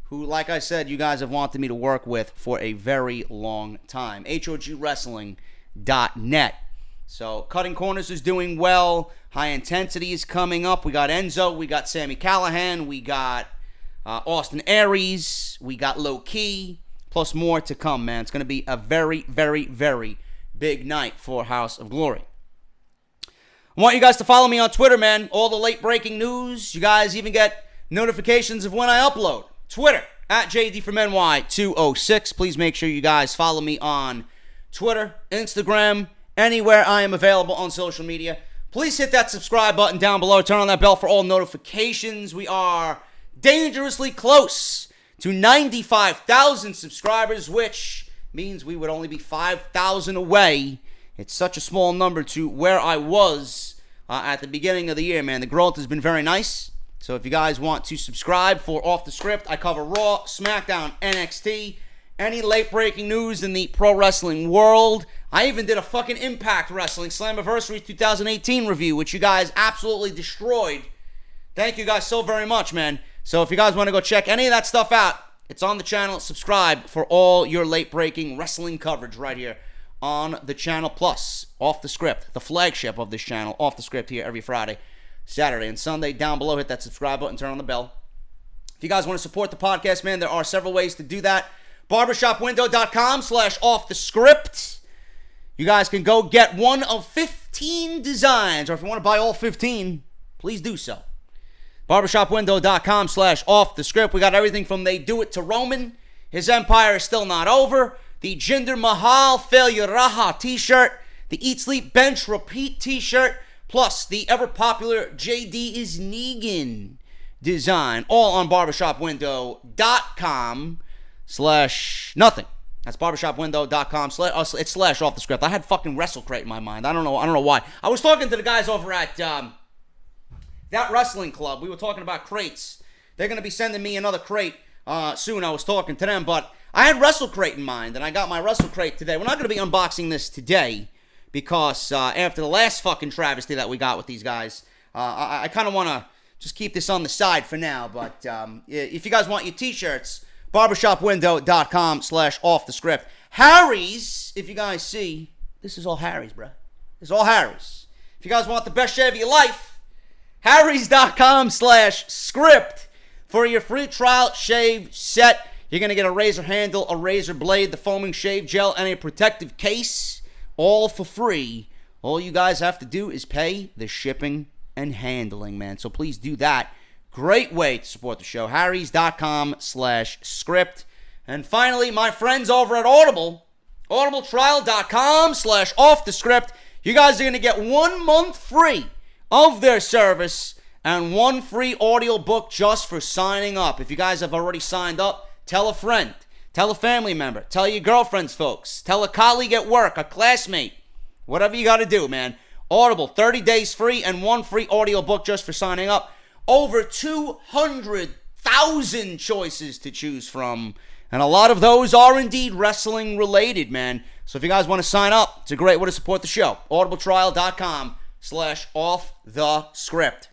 who, like I said, you guys have wanted me to work with for a very long time. HOGWrestling.net. So, Cutting Corners is doing well. High Intensity is coming up. We got Enzo. We got Sami Callihan. We got Austin Aries. We got Low Key. Plus more to come, man. It's going to be a very, very, very big night for House of Glory. I want you guys to follow me on Twitter, man. All the late breaking news. You guys even get notifications of when I upload. Twitter, at JDFROMNY206. Please make sure you guys follow me on Twitter, Instagram, anywhere I am available on social media. Please hit that subscribe button down below. Turn on that bell for all notifications. We are dangerously close to 95,000 subscribers, which means we would only be 5,000 away. It's such a small number to where I was at the beginning of the year, man. The growth has been very nice. So if you guys want to subscribe for Off the Script, I cover Raw, SmackDown, NXT, any late-breaking news in the pro wrestling world. I even did a fucking Impact Wrestling Slammiversary 2018 review, which you guys absolutely destroyed. Thank you guys so very much, man. So if you guys want to go check any of that stuff out, it's on the channel. Subscribe for all your late-breaking wrestling coverage right here on the channel. Plus, Off the Script, the flagship of this channel, Off the Script here every Friday, Saturday, and Sunday. Down below, hit that subscribe button, turn on the bell. If you guys want to support the podcast, man, there are several ways to do that. Barbershopwindow.com/offthescript. You guys can go get one of 15 designs, or if you want to buy all 15, please do so. Barbershopwindow.com/offthescript. We got everything from They Do It to Roman. His empire is still not over. The Jinder Mahal Failure Raha t-shirt. The Eat, Sleep, Bench, Repeat t-shirt. Plus the ever-popular JD is Negan design. All on barbershopwindow.com/nothing. That's barbershopwindow.com/off the script. I had fucking WrestleCrate in my mind. I don't know why. I was talking to the guys over at that wrestling club. We were talking about crates. They're going to be sending me another crate soon. I was talking to them, but I had WrestleCrate in mind, and I got my WrestleCrate today. We're not going to be unboxing this today because after the last fucking travesty that we got with these guys, I kind of want to just keep this on the side for now. But if you guys want your t-shirts, barbershopwindow.com/off the script. Harry's, if you guys see, this is all Harry's, bro. This is all Harry's. If you guys want the best shave of your life, harrys.com/script for your free trial shave set. You're going to get a razor handle, a razor blade, the foaming shave gel, and a protective case, all for free. All you guys have to do is pay the shipping and handling, man. So please do that. Great way to support the show. harrys.com/script. And finally, my friends over at Audible, audibletrial.com/off the script. You guys are going to get 1 month free of their service and one free audio book just for signing up. If you guys have already signed up, tell a friend, tell a family member, tell your girlfriend's folks, tell a colleague at work, a classmate, whatever you got to do, man. Audible, 30 days free and one free audio book just for signing up. Over 200,000 choices to choose from. And a lot of those are indeed wrestling related, man. So if you guys want to sign up, it's a great way to support the show. audibletrial.com/off the script.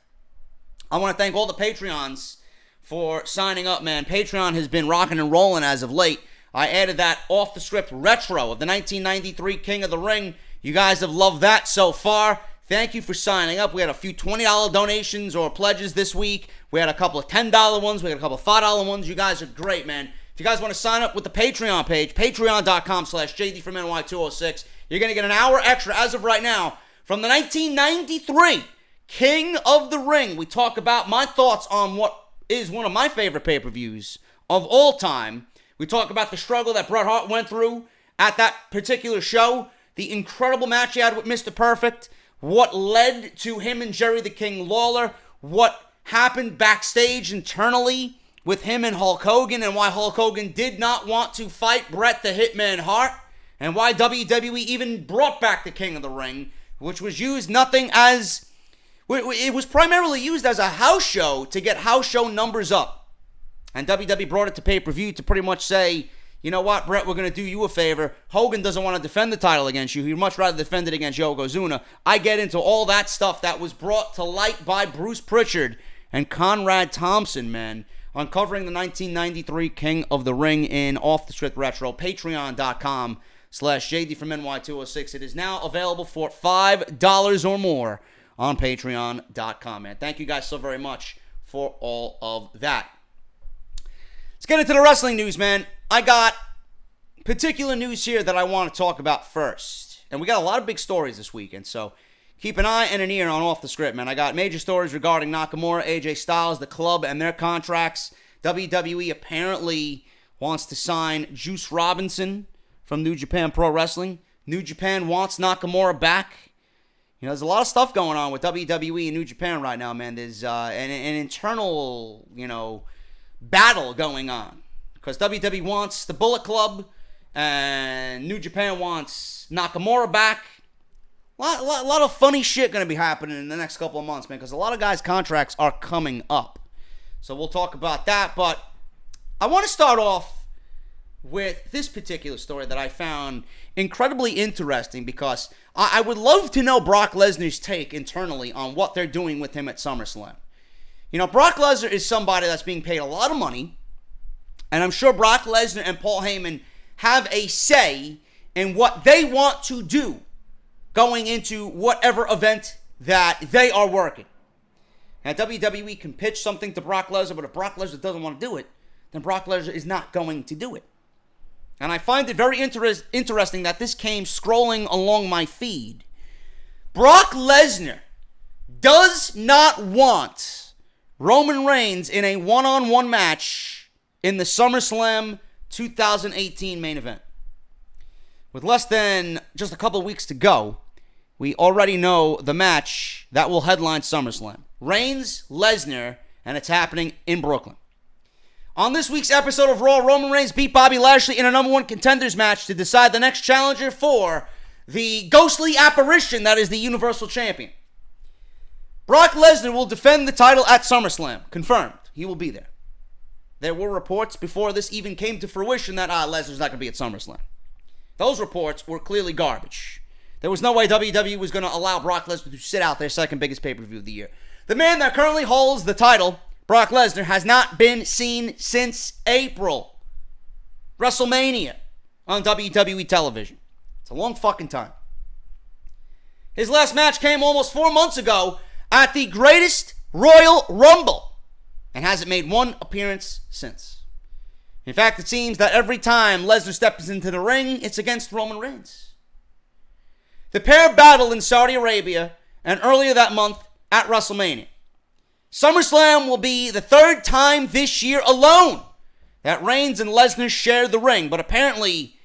I want to thank all the Patreons for signing up, man. Patreon has been rocking and rolling as of late. I added that Off the Script retro of the 1993 King of the Ring. You guys have loved that so far. Thank you for signing up. We had a few $20 donations or pledges this week. We had a couple of $10 ones. We had a couple of $5 ones. You guys are great, man. If you guys want to sign up with the Patreon page, patreon.com/JDForMNY206, you're going to get an hour extra as of right now from the 1993 King of the Ring. We talk about my thoughts on what is one of my favorite pay-per-views of all time. We talk about the struggle that Bret Hart went through at that particular show, the incredible match he had with Mr. Perfect, what led to him and Jerry the King Lawler, what happened backstage internally with him and Hulk Hogan, and why Hulk Hogan did not want to fight Bret the Hitman Hart, and why WWE even brought back the King of the Ring, which was used it was primarily used as a house show to get house show numbers up. And WWE brought it to pay-per-view to pretty much say, you know what, Bret, we're going to do you a favor. Hogan doesn't want to defend the title against you. He'd much rather defend it against Yokozuna. I get into all that stuff that was brought to light by Bruce Pritchard and Conrad Thompson, man, uncovering the 1993 King of the Ring in Off the Script Retro. Patreon.com/JD4MNY206. It is now available for $5 or more on Patreon.com, man. Thank you guys so very much for all of that. Let's get into the wrestling news, man. I got particular news here that I want to talk about first. And we got a lot of big stories this weekend, so keep an eye and an ear on Off the Script, man. I got major stories regarding Nakamura, AJ Styles, the club, and their contracts. WWE apparently wants to sign Juice Robinson from New Japan Pro Wrestling. New Japan wants Nakamura back. You know, there's a lot of stuff going on with WWE and New Japan right now, man. There's an internal, battle going on. Because WWE wants the Bullet Club And New Japan wants Nakamura back. A lot of funny shit going to be happening in the next couple of months, man, because a lot of guys' contracts are coming up. So we'll talk about that. But I want to start off with this particular story that I found incredibly interesting, because I would love to know Brock Lesnar's take internally on what they're doing with him at SummerSlam. You know, Brock Lesnar is somebody that's being paid a lot of money, and I'm sure Brock Lesnar and Paul Heyman have a say in what they want to do going into whatever event that they are working. Now, WWE can pitch something to Brock Lesnar, but if Brock Lesnar doesn't want to do it, then Brock Lesnar is not going to do it. And I find it very interesting that this came scrolling along my feed. Brock Lesnar does not want Roman Reigns in a one-on-one match in the SummerSlam 2018 main event. With less than just a couple of weeks to go, we already know the match that will headline SummerSlam. Reigns, Lesnar, and it's happening in Brooklyn. On this week's episode of Raw, Roman Reigns beat Bobby Lashley in a number one contenders match to decide the next challenger for the ghostly apparition that is the Universal Champion. Brock Lesnar will defend the title at SummerSlam. Confirmed. He will be there. There were reports before this even came to fruition that Lesnar's not going to be at SummerSlam. Those reports were clearly garbage. There was no way WWE was going to allow Brock Lesnar to sit out their second biggest pay-per-view of the year. The man that currently holds the title, Brock Lesnar, has not been seen since April. WrestleMania on WWE television. It's a long fucking time. His last match came almost 4 months ago at the Greatest Royal Rumble and hasn't made one appearance since. In fact, it seems that every time Lesnar steps into the ring, it's against Roman Reigns. The pair battled in Saudi Arabia and earlier that month at WrestleMania. SummerSlam will be the third time this year alone that Reigns and Lesnar share the ring, but apparently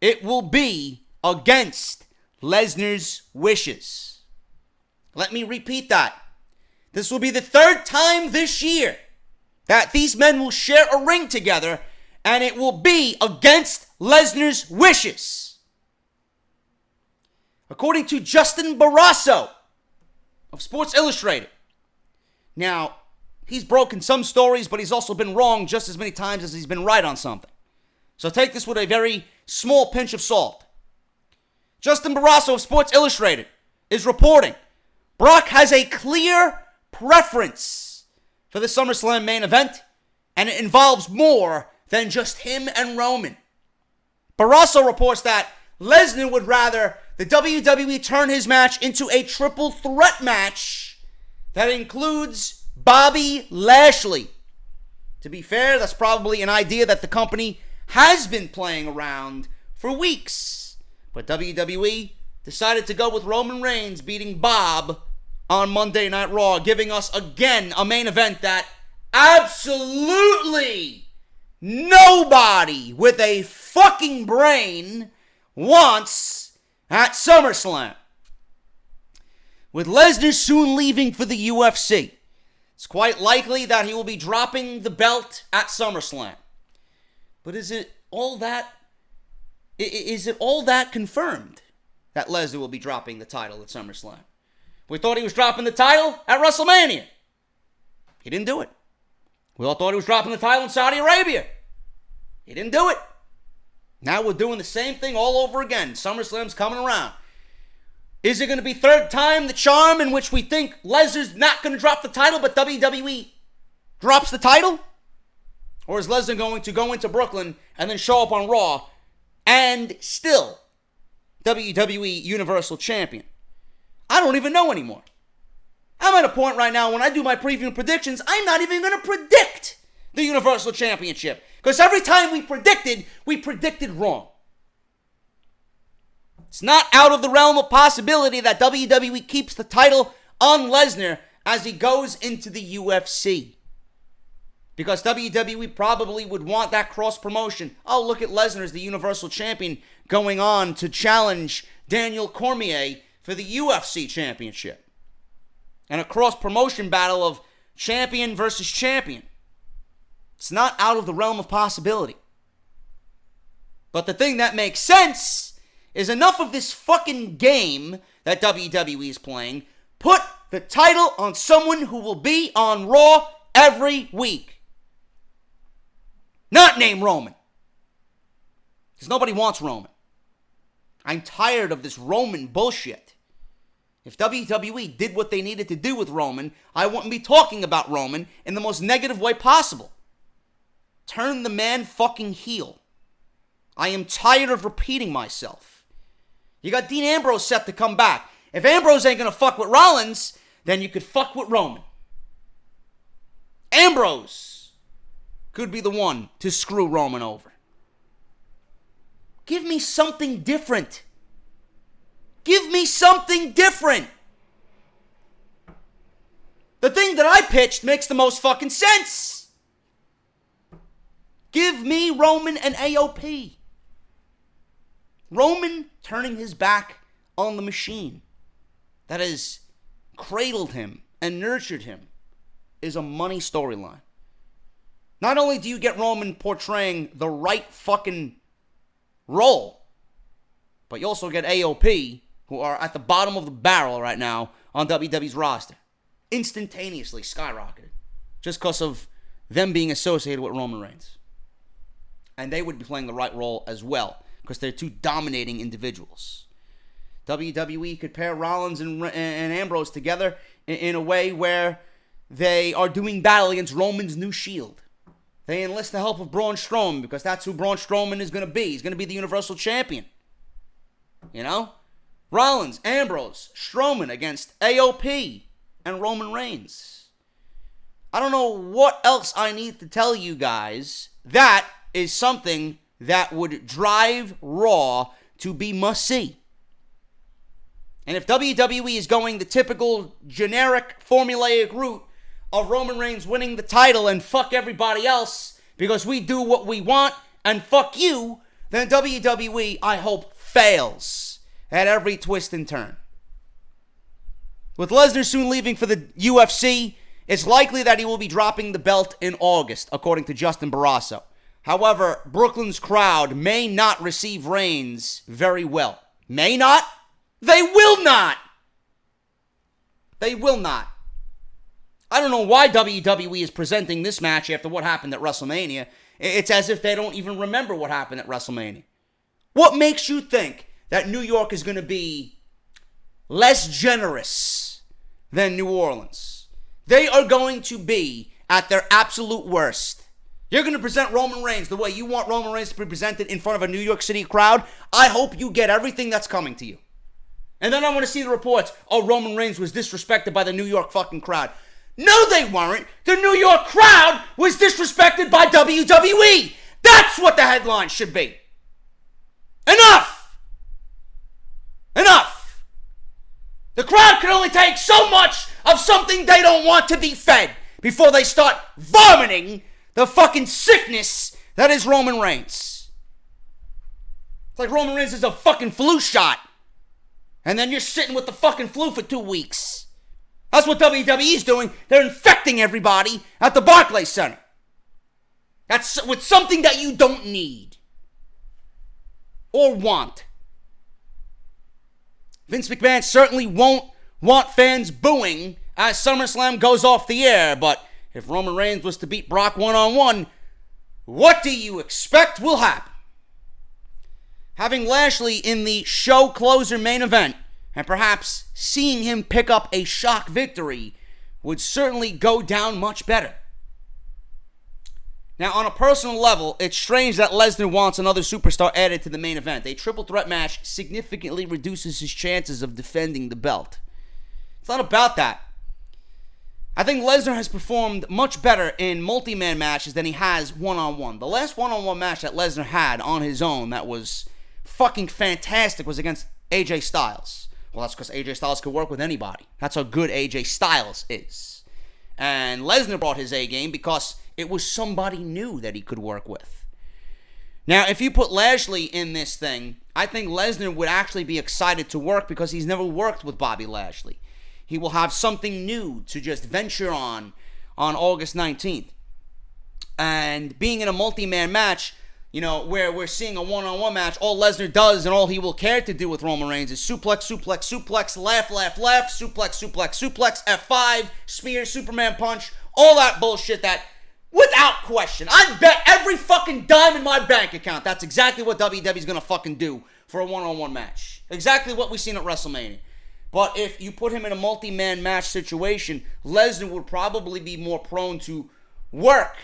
it will be against Lesnar's wishes. Let me repeat that. This will be the third time this year that these men will share a ring together, and it will be against Lesnar's wishes. According to Justin Barrasso of Sports Illustrated. Now, he's broken some stories, but he's also been wrong just as many times as he's been right on something. So take this with a very small pinch of salt. Justin Barrasso of Sports Illustrated is reporting Brock has a clear preference for the SummerSlam main event, and it involves more than just him and Roman. Barrasso reports that Lesnar would rather the WWE turn his match into a triple threat match that includes Bobby Lashley. To be fair, that's probably an idea that the company has been playing around for weeks. But WWE decided to go with Roman Reigns beating Bob on Monday Night Raw, giving us again a main event that absolutely nobody with a fucking brain wants at SummerSlam. With Lesnar soon leaving for the UFC, it's quite likely that he will be dropping the belt at SummerSlam. But is it all that confirmed that Lesnar will be dropping the title at SummerSlam? We thought he was dropping the title at WrestleMania. He didn't do it. We all thought he was dropping the title in Saudi Arabia. He didn't do it. Now we're doing the same thing all over again. SummerSlam's coming around. Is it going to be third time the charm in which we think Lesnar's not going to drop the title, but WWE drops the title? Or is Lesnar going to go into Brooklyn and then show up on Raw and still WWE Universal Champion? I don't even know anymore. I'm at a point right now when I do my preview predictions, I'm not even going to predict the Universal Championship. Because every time we predicted wrong. It's not out of the realm of possibility that WWE keeps the title on Lesnar as he goes into the UFC. Because WWE probably would want that cross promotion. Oh, look at Lesnar as the Universal Champion going on to challenge Daniel Cormier for the UFC Championship. And a cross promotion battle of champion versus champion. It's not out of the realm of possibility. But the thing that makes sense is enough of this fucking game that WWE is playing. Put the title on someone who will be on Raw every week. Not named Roman. Because nobody wants Roman. I'm tired of this Roman bullshit. If WWE did what they needed to do with Roman, I wouldn't be talking about Roman in the most negative way possible. Turn the man fucking heel. I am tired of repeating myself. You got Dean Ambrose set to come back. If Ambrose ain't gonna fuck with Rollins, then you could fuck with Roman. Ambrose could be the one to screw Roman over. Give me something different. Give me something different. The thing that I pitched makes the most fucking sense. Give me Roman and AOP. Roman turning his back on the machine that has cradled him and nurtured him is a money storyline. Not only do you get Roman portraying the right fucking role, but you also get AOP, who are at the bottom of the barrel right now on WWE's roster. Instantaneously skyrocketed. Just because of them being associated with Roman Reigns. And they would be playing the right role as well, because they're two dominating individuals. WWE could pair Rollins and Ambrose together in a way where they are doing battle against Roman's new Shield. They enlist the help of Braun Strowman, because that's who Braun Strowman is going to be. He's going to be the Universal Champion. You know? Rollins, Ambrose, Strowman against AOP and Roman Reigns. I don't know what else I need to tell you guys. That is something that would drive Raw to be must-see. And if WWE is going the typical generic formulaic route of Roman Reigns winning the title and fuck everybody else because we do what we want and fuck you, then WWE, I hope, fails at every twist and turn. With Lesnar soon leaving for the UFC, it's likely that he will be dropping the belt in August, according to Justin Barrasso. However, Brooklyn's crowd may not receive Reigns very well. May not? They will not! They will not. I don't know why WWE is presenting this match after what happened at WrestleMania. It's as if they don't even remember what happened at WrestleMania. What makes you think that New York is going to be less generous than New Orleans? They are going to be at their absolute worst. You're going to present Roman Reigns the way you want Roman Reigns to be presented in front of a New York City crowd. I hope you get everything that's coming to you. And then I want to see the reports, oh, Roman Reigns was disrespected by the New York fucking crowd. No, they weren't. The New York crowd was disrespected by WWE. That's what the headline should be. Enough! Enough! The crowd can only take so much of something they don't want to be fed before they start vomiting the fucking sickness that is Roman Reigns. It's like Roman Reigns is a fucking flu shot. And then you're sitting with the fucking flu for 2 weeks. That's what WWE's doing. They're infecting everybody at the Barclays Center. That's with something that you don't need. Or want. Vince McMahon certainly won't want fans booing as SummerSlam goes off the air, but if Roman Reigns was to beat Brock one-on-one, what do you expect will happen? Having Lashley in the show closer main event, and perhaps seeing him pick up a shock victory, would certainly go down much better. Now, on a personal level, it's strange that Lesnar wants another superstar added to the main event. A triple threat match significantly reduces his chances of defending the belt. It's not about that. I think Lesnar has performed much better in multi-man matches than he has one-on-one. The last one-on-one match that Lesnar had on his own that was fucking fantastic was against AJ Styles. Well, that's because AJ Styles could work with anybody. That's how good AJ Styles is. And Lesnar brought his A game because it was somebody new that he could work with. Now, if you put Lashley in this thing, I think Lesnar would actually be excited to work because he's never worked with Bobby Lashley. He will have something new to just venture on August 19th. And being in a multi-man match, where we're seeing a one-on-one match, all Lesnar does and all he will care to do with Roman Reigns is suplex, laugh, suplex, F5, spear, Superman punch, all that bullshit that, without question, I bet every fucking dime in my bank account that's exactly what WWE's gonna fucking do for a one-on-one match. Exactly what we've seen at WrestleMania. But if you put him in a multi-man match situation, Lesnar would probably be more prone to work.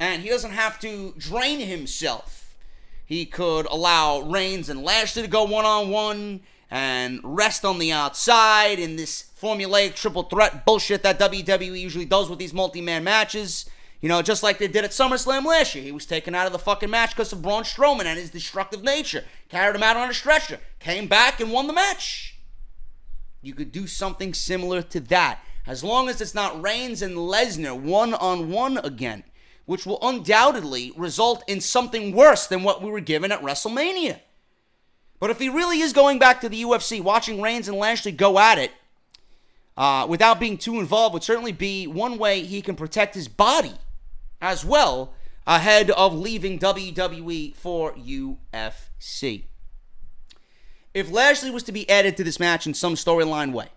And he doesn't have to drain himself. He could allow Reigns and Lashley to go one-on-one and rest on the outside in this formulaic triple threat bullshit that WWE usually does with these multi-man matches. Just like they did at SummerSlam last year. He was taken out of the fucking match because of Braun Strowman and his destructive nature. Carried him out on a stretcher. Came back and won the match. You could do something similar to that. As long as it's not Reigns and Lesnar one-on-one again. Which will undoubtedly result in something worse than what we were given at WrestleMania. But if he really is going back to the UFC, watching Reigns and Lashley go at it without being too involved would certainly be one way he can protect his body as well ahead of leaving WWE for UFC. If Lashley was to be added to this match in some storyline way,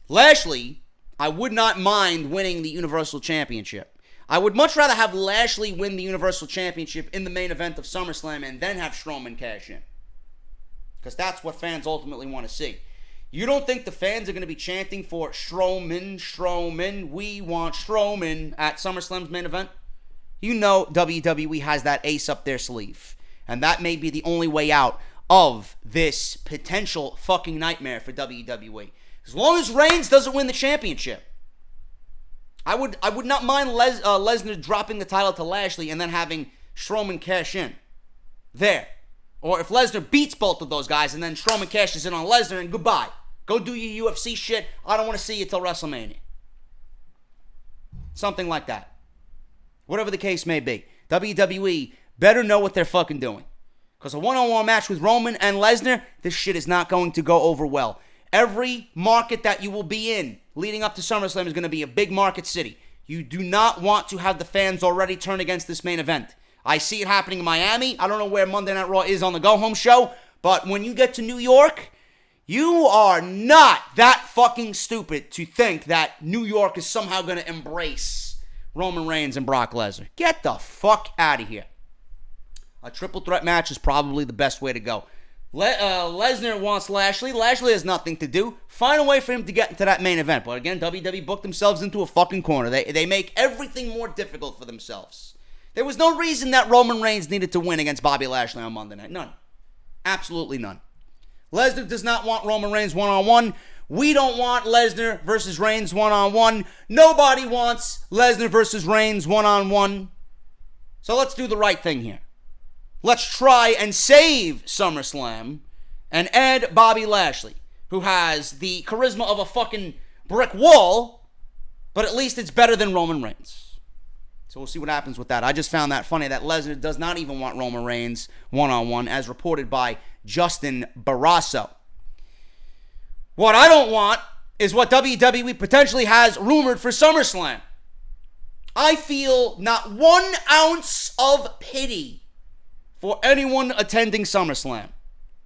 Lashley, I would not mind winning the Universal Championship. I would much rather have Lashley win the Universal Championship in the main event of SummerSlam and then have Strowman cash in. Because that's what fans ultimately want to see. You don't think the fans are going to be chanting for Strowman, we want Strowman at SummerSlam's main event? WWE has that ace up their sleeve. And that may be the only way out of this potential fucking nightmare for WWE. As long as Reigns doesn't win the championship, I would not mind Lesnar dropping the title to Lashley and then having Strowman cash in. There. Or if Lesnar beats both of those guys and then Strowman cashes in on Lesnar and goodbye. Go do your UFC shit. I don't want to see you till WrestleMania. Something like that. Whatever the case may be. WWE better know what they're fucking doing. Because a one-on-one match with Roman and Lesnar, this shit is not going to go over well. Every market that you will be in leading up to SummerSlam is going to be a big market city. You do not want to have the fans already turn against this main event. I see it happening in Miami. I don't know where Monday Night Raw is on the go-home show, but when you get to New York, you are not that fucking stupid to think that New York is somehow going to embrace Roman Reigns and Brock Lesnar. Get the fuck out of here. A triple threat match is probably the best way to go. Lesnar wants Lashley. Lashley has nothing to do. Find a way for him to get into that main event. But again, WWE booked themselves into a fucking corner. They make everything more difficult for themselves. There was no reason that Roman Reigns needed to win against Bobby Lashley on Monday night. None. Absolutely none. Lesnar does not want Roman Reigns one-on-one. We don't want Lesnar versus Reigns one-on-one. Nobody wants Lesnar versus Reigns one-on-one. So let's do the right thing here. Let's try and save SummerSlam and add Bobby Lashley, who has the charisma of a fucking brick wall, but at least it's better than Roman Reigns. So we'll see what happens with that. I just found that funny that Lesnar does not even want Roman Reigns one-on-one, as reported by Justin Barrasso. What I don't want is what WWE potentially has rumored for SummerSlam. I feel not 1 ounce of pity for anyone attending SummerSlam.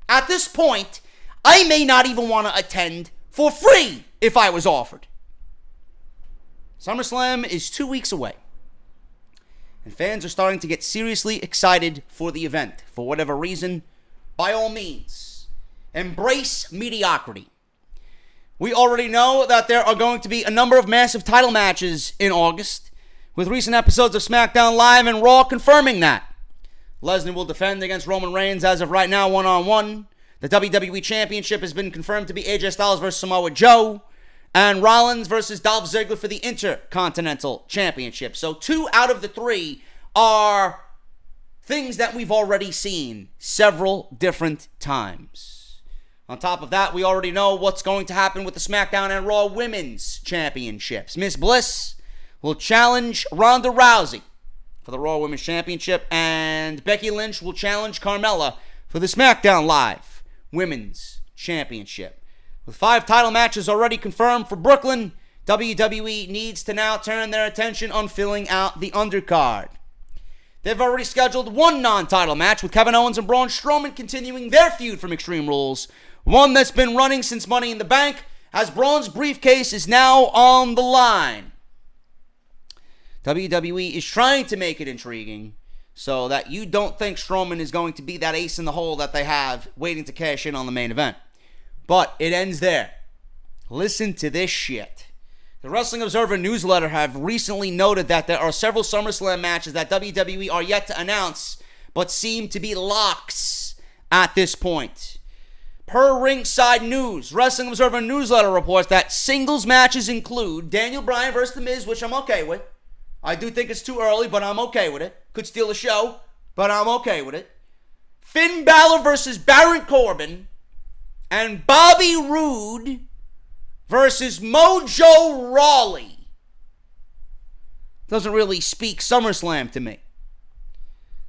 At this point, I may not even want to attend for free if I was offered. SummerSlam is 2 weeks away. And fans are starting to get seriously excited for the event. For whatever reason, by all means, embrace mediocrity. We already know that there are going to be a number of massive title matches in August, with recent episodes of SmackDown Live and Raw confirming that. Lesnar will defend against Roman Reigns as of right now, one-on-one. The WWE Championship has been confirmed to be AJ Styles versus Samoa Joe. And Rollins versus Dolph Ziggler for the Intercontinental Championship. So 2 out of the 3 are things that we've already seen several different times. On top of that, we already know what's going to happen with the SmackDown and Raw Women's Championships. Miss Bliss will challenge Ronda Rousey for the Raw Women's Championship, and Becky Lynch will challenge Carmella for the SmackDown Live Women's Championship. With 5 title matches already confirmed for Brooklyn, WWE needs to now turn their attention on filling out the undercard. They've already scheduled one non-title match with Kevin Owens and Braun Strowman continuing their feud from Extreme Rules. One that's been running since Money in the Bank, as Braun's briefcase is now on the line. WWE is trying to make it intriguing so that you don't think Strowman is going to be that ace in the hole that they have waiting to cash in on the main event. But it ends there. Listen to this shit. The Wrestling Observer newsletter have recently noted that there are several SummerSlam matches that WWE are yet to announce, but seem to be locks at this point. Per Ringside News, Wrestling Observer newsletter reports that singles matches include Daniel Bryan versus The Miz, which I'm okay with. I do think it's too early, but I'm okay with it. Could steal the show, but I'm okay with it. Finn Balor versus Baron Corbin, and Bobby Roode versus Mojo Rawley. Doesn't really speak SummerSlam to me.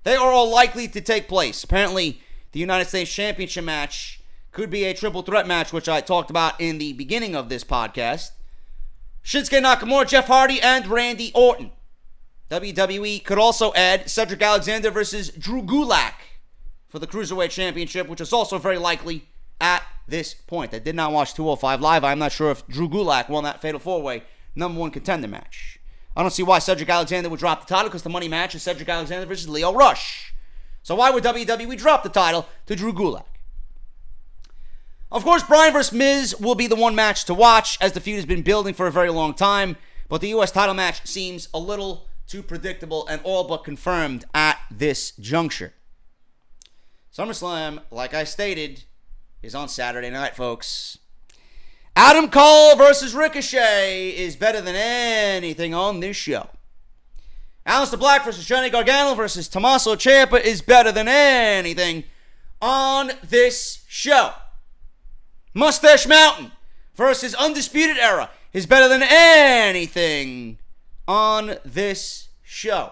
They are all likely to take place. Apparently, the United States Championship match could be a triple threat match, which I talked about in the beginning of this podcast. Shinsuke Nakamura, Jeff Hardy, and Randy Orton. WWE could also add Cedric Alexander versus Drew Gulak for the Cruiserweight Championship, which is also very likely at this point. I did not watch 205 Live. I'm not sure if Drew Gulak won that Fatal 4-Way number one contender match. I don't see why Cedric Alexander would drop the title, because the money match is Cedric Alexander versus Leo Rush. So why would WWE drop the title to Drew Gulak? Of course, Bryan vs. Miz will be the one match to watch, as the feud has been building for a very long time, but the U.S. title match seems a little too predictable and all but confirmed at this juncture. SummerSlam, like I stated, is on Saturday night, folks. Adam Cole versus Ricochet is better than anything on this show. Aleister Black versus Johnny Gargano versus Tommaso Ciampa is better than anything on this show. Mustache Mountain versus Undisputed Era is better than anything on this show.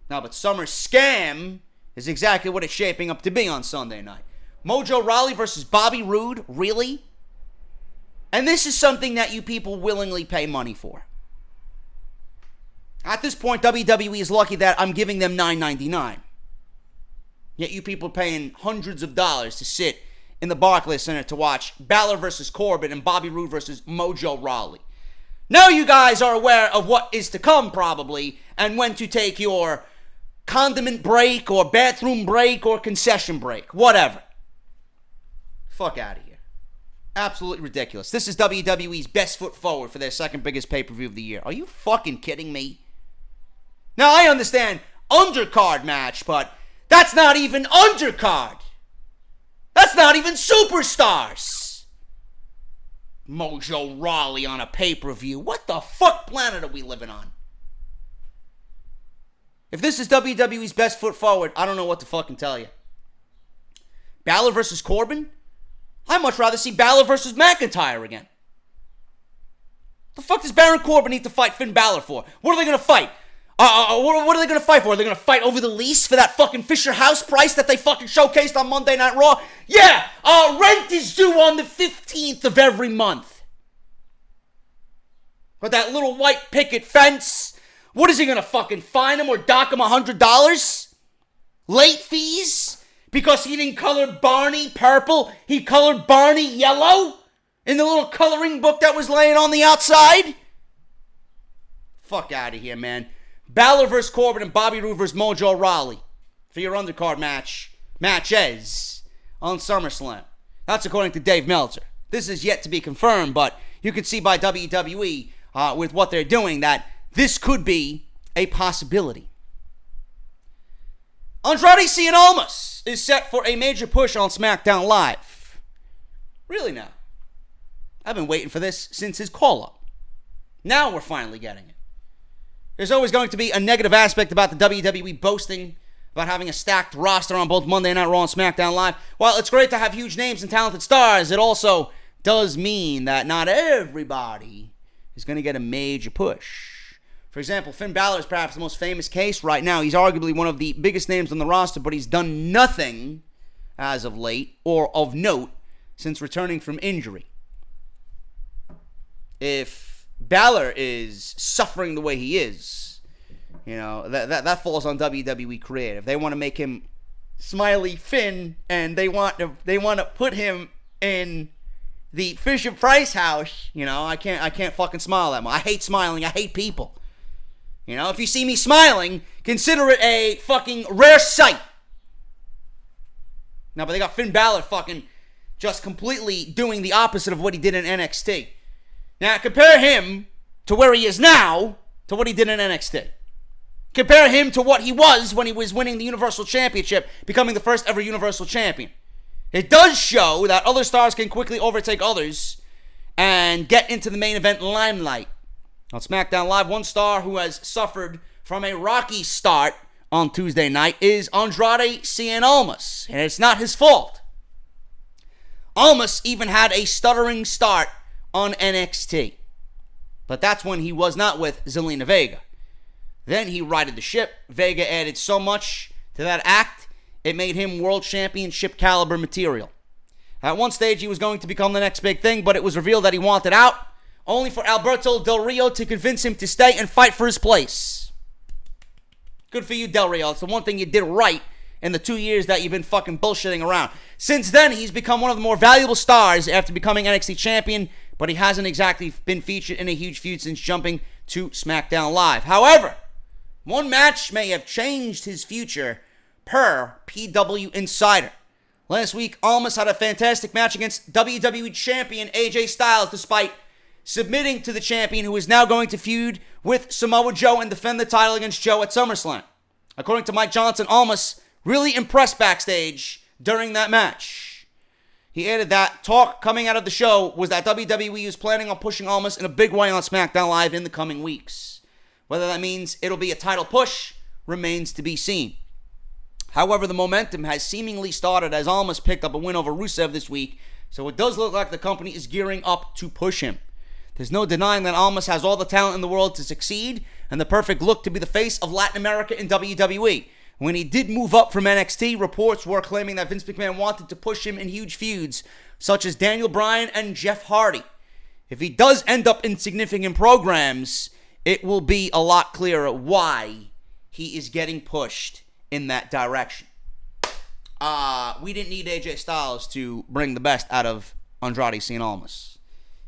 Now, but Summer Scam is exactly what it's shaping up to be on Sunday night. Mojo Rawley versus Bobby Roode, really? And this is something that you people willingly pay money for. At this point, WWE is lucky that I'm giving them $9.99. Yet you people are paying hundreds of dollars to sit in the Barclays Center to watch Balor versus Corbin and Bobby Roode versus Mojo Rawley. Now you guys are aware of what is to come, probably, and when to take your condiment break or bathroom break or concession break. Whatever. Fuck out of here. Absolutely ridiculous. This is WWE's best foot forward for their second biggest pay-per-view of the year. Are you fucking kidding me? Now, I understand undercard match, but that's not even undercard. That's not even superstars. Mojo Rawley on a pay-per-view. What the fuck planet are we living on? If this is WWE's best foot forward, I don't know what to fucking tell you. Balor versus Corbin? I'd much rather see Balor versus McIntyre again. The fuck does Baron Corbin need to fight Finn Balor for? What are they going to fight? What are they going to fight for? Are they going to fight over the lease for that fucking Fisher House price that they fucking showcased on Monday Night Raw? Yeah, rent is due on the 15th of every month. But that little white picket fence, what is he going to fucking fine him or dock him $100? Late fees? Because he didn't color Barney purple, he colored Barney yellow in the little coloring book that was laying on the outside? Fuck out of here, man. Balor versus Corbin and Bobby Roode versus Mojo Rawley for your undercard matches on SummerSlam. That's according to Dave Meltzer. This is yet to be confirmed, but you can see by WWE with what they're doing that this could be a possibility. Andrade Cien Almas is set for a major push on SmackDown Live. Really now? I've been waiting for this since his call-up. Now we're finally getting it. There's always going to be a negative aspect about the WWE boasting about having a stacked roster on both Monday Night Raw and SmackDown Live. While it's great to have huge names and talented stars, it also does mean that not everybody is going to get a major push. For example, Finn Balor is perhaps the most famous case right now. He's arguably one of the biggest names on the roster, but he's done nothing as of late or of note since returning from injury. If Balor is suffering the way he is, You know, that falls on WWE Creative. They want to make him Smiley Finn, and they want to put him in the Fisher Price house. You know, I can't fucking smile that much. I hate smiling. I hate people. You know, if you see me smiling, consider it a fucking rare sight. Now, but they got Finn Balor fucking just completely doing the opposite of what he did in NXT. Now, compare him to where he is now to what he did in NXT. Compare him to what he was when he was winning the Universal Championship, becoming the first ever Universal Champion. It does show that other stars can quickly overtake others and get into the main event limelight. On SmackDown Live, one star who has suffered from a rocky start on Tuesday night is Andrade Cien Almas, and it's not his fault. Almas even had a stuttering start on NXT, but that's when he was not with Zelina Vega. Then he righted the ship. Vega added so much to that act, it made him world championship caliber material. At one stage, he was going to become the next big thing, but it was revealed that he wanted out, only for Alberto Del Rio to convince him to stay and fight for his place. Good for you, Del Rio. It's the one thing you did right in the 2 years that you've been fucking bullshitting around. Since then, he's become one of the more valuable stars after becoming NXT champion, but he hasn't exactly been featured in a huge feud since jumping to SmackDown Live. However, one match may have changed his future per PW Insider. Last week, Almas had a fantastic match against WWE Champion AJ Styles, despite submitting to the champion, who is now going to feud with Samoa Joe and defend the title against Joe at SummerSlam. According to Mike Johnson, Almas really impressed backstage during that match. He added that talk coming out of the show was that WWE is planning on pushing Almas in a big way on SmackDown Live in the coming weeks. Whether that means it'll be a title push remains to be seen. However, the momentum has seemingly started as Almas picked up a win over Rusev this week, so it does look like the company is gearing up to push him. There's no denying that Almas has all the talent in the world to succeed and the perfect look to be the face of Latin America in WWE. When he did move up from NXT, reports were claiming that Vince McMahon wanted to push him in huge feuds, such as Daniel Bryan and Jeff Hardy. If he does end up in significant programs, it will be a lot clearer why he is getting pushed in that direction. We didn't need AJ Styles to bring the best out of Andrade Cien Almas.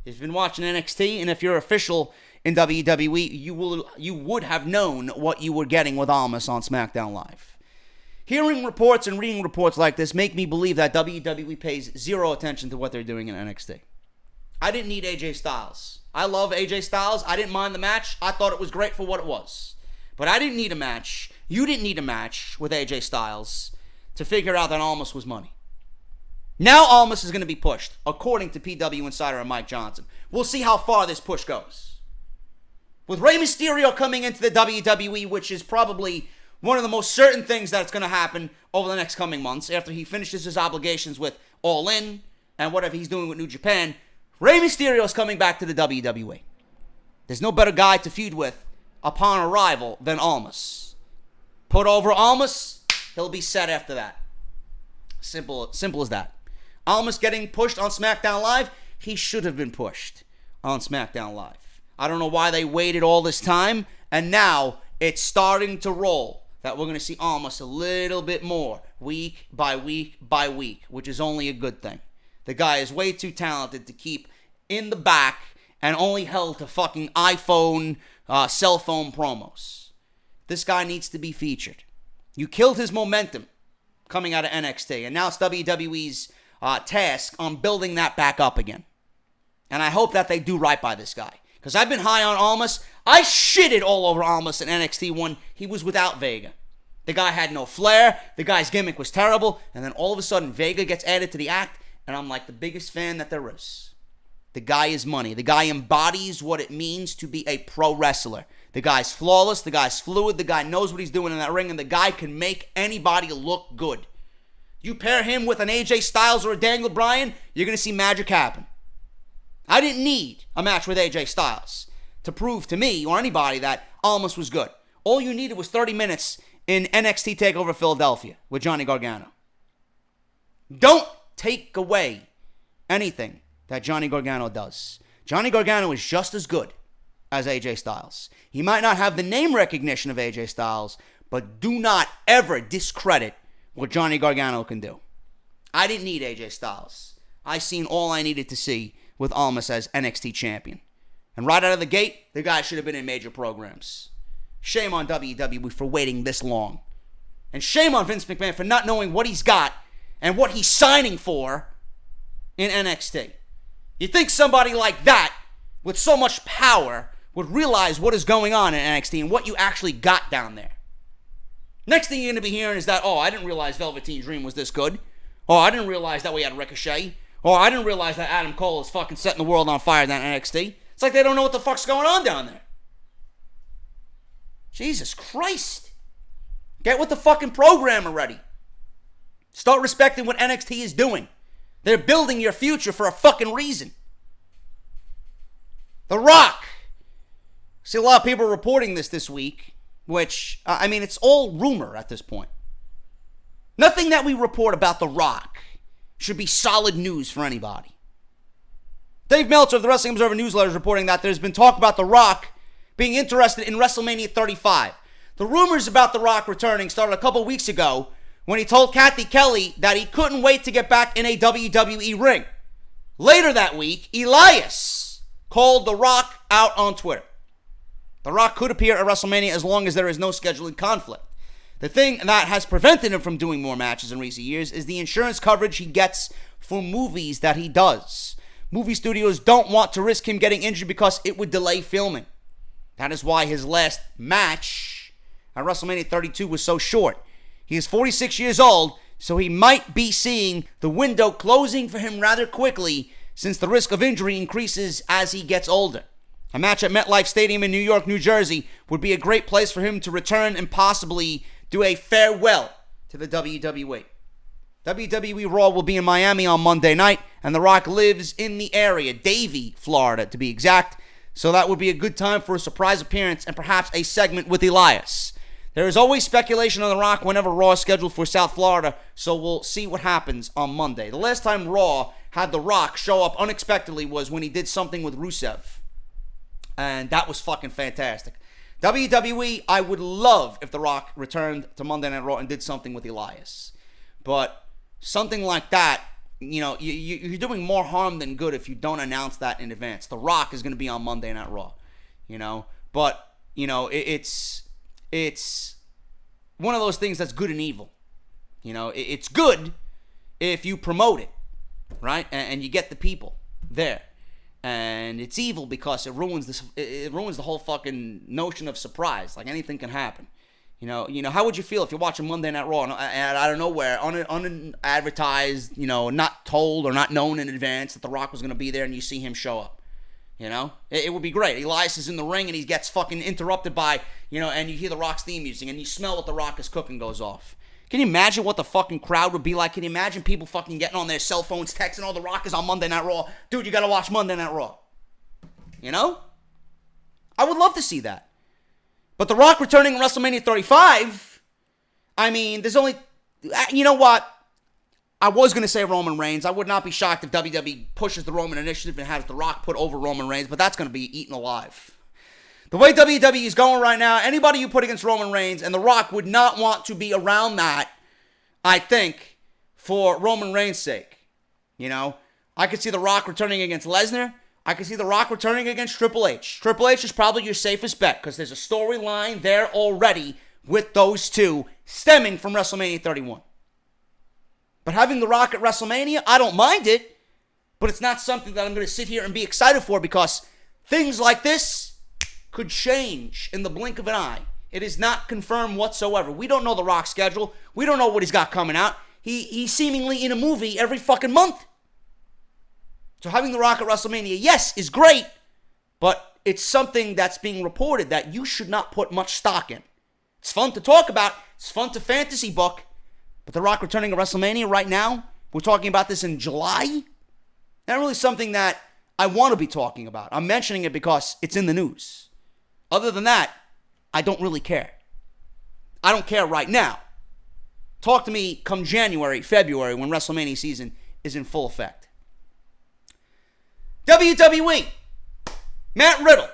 If you've been watching NXT, and if you're official in WWE, you would have known what you were getting with Almas on SmackDown Live. Hearing reports and reading reports like this make me believe that WWE pays zero attention to what they're doing in NXT. I didn't need AJ Styles. I love AJ Styles. I didn't mind the match. I thought it was great for what it was. But I didn't need a match. You didn't need a match with AJ Styles to figure out that Almas was money. Now Almas is going to be pushed, according to PW Insider and Mike Johnson. We'll see how far this push goes. With Rey Mysterio coming into the WWE, which is probably one of the most certain things that's going to happen over the next coming months, after he finishes his obligations with All In and whatever he's doing with New Japan, Rey Mysterio is coming back to the WWE. There's no better guy to feud with upon arrival than Almas. Put over Almas, he'll be set after that. Simple as that. Almas getting pushed on SmackDown Live, he should have been pushed on SmackDown Live. I don't know why they waited all this time, and now it's starting to roll that we're going to see Almas a little bit more week by week by week, which is only a good thing. The guy is way too talented to keep in the back and only held to fucking iPhone, cell phone promos. This guy needs to be featured. You killed his momentum coming out of NXT, and now it's WWE's task on building that back up again. And I hope that they do right by this guy, because I've been high on Almas. I shitted all over Almas in NXT when he was without Vega. The guy had no flair, the guy's gimmick was terrible, and then all of a sudden Vega gets added to the act, and I'm like the biggest fan that there is. The guy is money. The guy embodies what it means to be a pro wrestler. The guy's flawless, the guy's fluid, the guy knows what he's doing in that ring, and the guy can make anybody look good. You pair him with an AJ Styles or a Daniel Bryan, you're going to see magic happen. I didn't need a match with AJ Styles to prove to me or anybody that Almas was good. All you needed was 30 minutes in NXT TakeOver Philadelphia with Johnny Gargano. Don't take away anything that Johnny Gargano does. Johnny Gargano is just as good as AJ Styles. He might not have the name recognition of AJ Styles, but do not ever discredit what Johnny Gargano can do. I didn't need AJ Styles. I seen all I needed to see with Almas as NXT champion. And right out of the gate, the guy should have been in major programs. Shame on WWE for waiting this long. And shame on Vince McMahon for not knowing what he's got and what he's signing for in NXT. You think somebody like that, with so much power, would realize what is going on in NXT and what you actually got down there. Next thing you're going to be hearing is that, oh, I didn't realize Velveteen Dream was this good. Oh, I didn't realize that we had Ricochet. Oh, I didn't realize that Adam Cole is fucking setting the world on fire down in NXT. It's like they don't know what the fuck's going on down there. Jesus Christ. Get with the fucking program already. Start respecting what NXT is doing. They're building your future for a fucking reason. The Rock. See a lot of people reporting this week, which, it's all rumor at this point. Nothing that we report about The Rock should be solid news for anybody. Dave Meltzer of the Wrestling Observer newsletter is reporting that there's been talk about The Rock being interested in WrestleMania 35. The rumors about The Rock returning started a couple weeks ago when he told Kathy Kelly that he couldn't wait to get back in a WWE ring. Later that week, Elias called The Rock out on Twitter. The Rock could appear at WrestleMania as long as there is no scheduling conflict. The thing that has prevented him from doing more matches in recent years is the insurance coverage he gets for movies that he does. Movie studios don't want to risk him getting injured because it would delay filming. That is why his last match at WrestleMania 32 was so short. He is 46 years old, so he might be seeing the window closing for him rather quickly since the risk of injury increases as he gets older. A match at MetLife Stadium in New York, New Jersey would be a great place for him to return and possibly do a farewell to the WWE. WWE Raw will be in Miami on Monday night, and The Rock lives in the area, Davie, Florida, to be exact. So that would be a good time for a surprise appearance and perhaps a segment with Elias. There is always speculation on The Rock whenever Raw is scheduled for South Florida, so we'll see what happens on Monday. The last time Raw had The Rock show up unexpectedly was when he did something with Rusev. And that was fucking fantastic. WWE, I would love if The Rock returned to Monday Night Raw and did something with Elias. But something like that, you're doing more harm than good if you don't announce that in advance. The Rock is going to be on Monday Night Raw, But, it's one of those things that's good and evil. It's good if you promote it, right? And you get the people there. And it's evil because it ruins the whole fucking notion of surprise. Like anything can happen. How would you feel if you're watching Monday Night Raw and out of nowhere, unadvertised, not told or not known in advance that The Rock was going to be there and you see him show up? It would be great. Elias is in the ring and he gets fucking interrupted by, and you hear The Rock's theme music and you smell what The Rock is cooking goes off. Can you imagine what the fucking crowd would be like? Can you imagine people fucking getting on their cell phones, texting, oh, The Rock is on Monday Night Raw. Dude, you gotta watch Monday Night Raw. I would love to see that. But The Rock returning in WrestleMania 35, there's only, you know what? I was going to say Roman Reigns. I would not be shocked if WWE pushes the Roman initiative and has The Rock put over Roman Reigns, but that's going to be eaten alive. The way WWE is going right now, anybody you put against Roman Reigns and The Rock would not want to be around that, I think, for Roman Reigns' sake. I could see The Rock returning against Lesnar. I could see The Rock returning against Triple H. Triple H is probably your safest bet because there's a storyline there already with those two stemming from WrestleMania 31. But having The Rock at WrestleMania, I don't mind it, but it's not something that I'm going to sit here and be excited for because things like this could change in the blink of an eye. It is not confirmed whatsoever. We don't know The Rock's schedule. We don't know what he's got coming out. He's seemingly in a movie every fucking month. So having The Rock at WrestleMania, yes, is great, but it's something that's being reported that you should not put much stock in. It's fun to talk about. It's fun to fantasy book. But The Rock returning at WrestleMania right now, we're talking about this in July, not really something that I want to be talking about. I'm mentioning it because it's in the news. Other than that, I don't really care. I don't care right now. Talk to me come January, February, when WrestleMania season is in full effect. WWE. Matt Riddle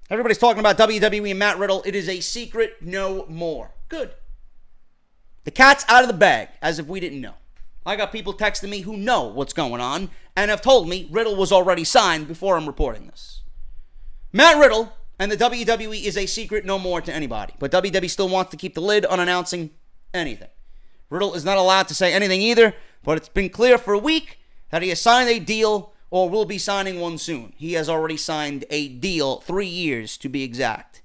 Everybody's talking about WWE and Matt Riddle. It is a secret no more. Good. The cat's out of the bag, as if we didn't know. I got people texting me who know what's going on and have told me Riddle was already signed before I'm reporting this. Matt Riddle and the WWE is a secret no more to anybody, but WWE still wants to keep the lid on announcing anything. Riddle is not allowed to say anything either, but it's been clear for a week that he has signed a deal or will be signing one soon. He has already signed a deal, 3 years to be exact.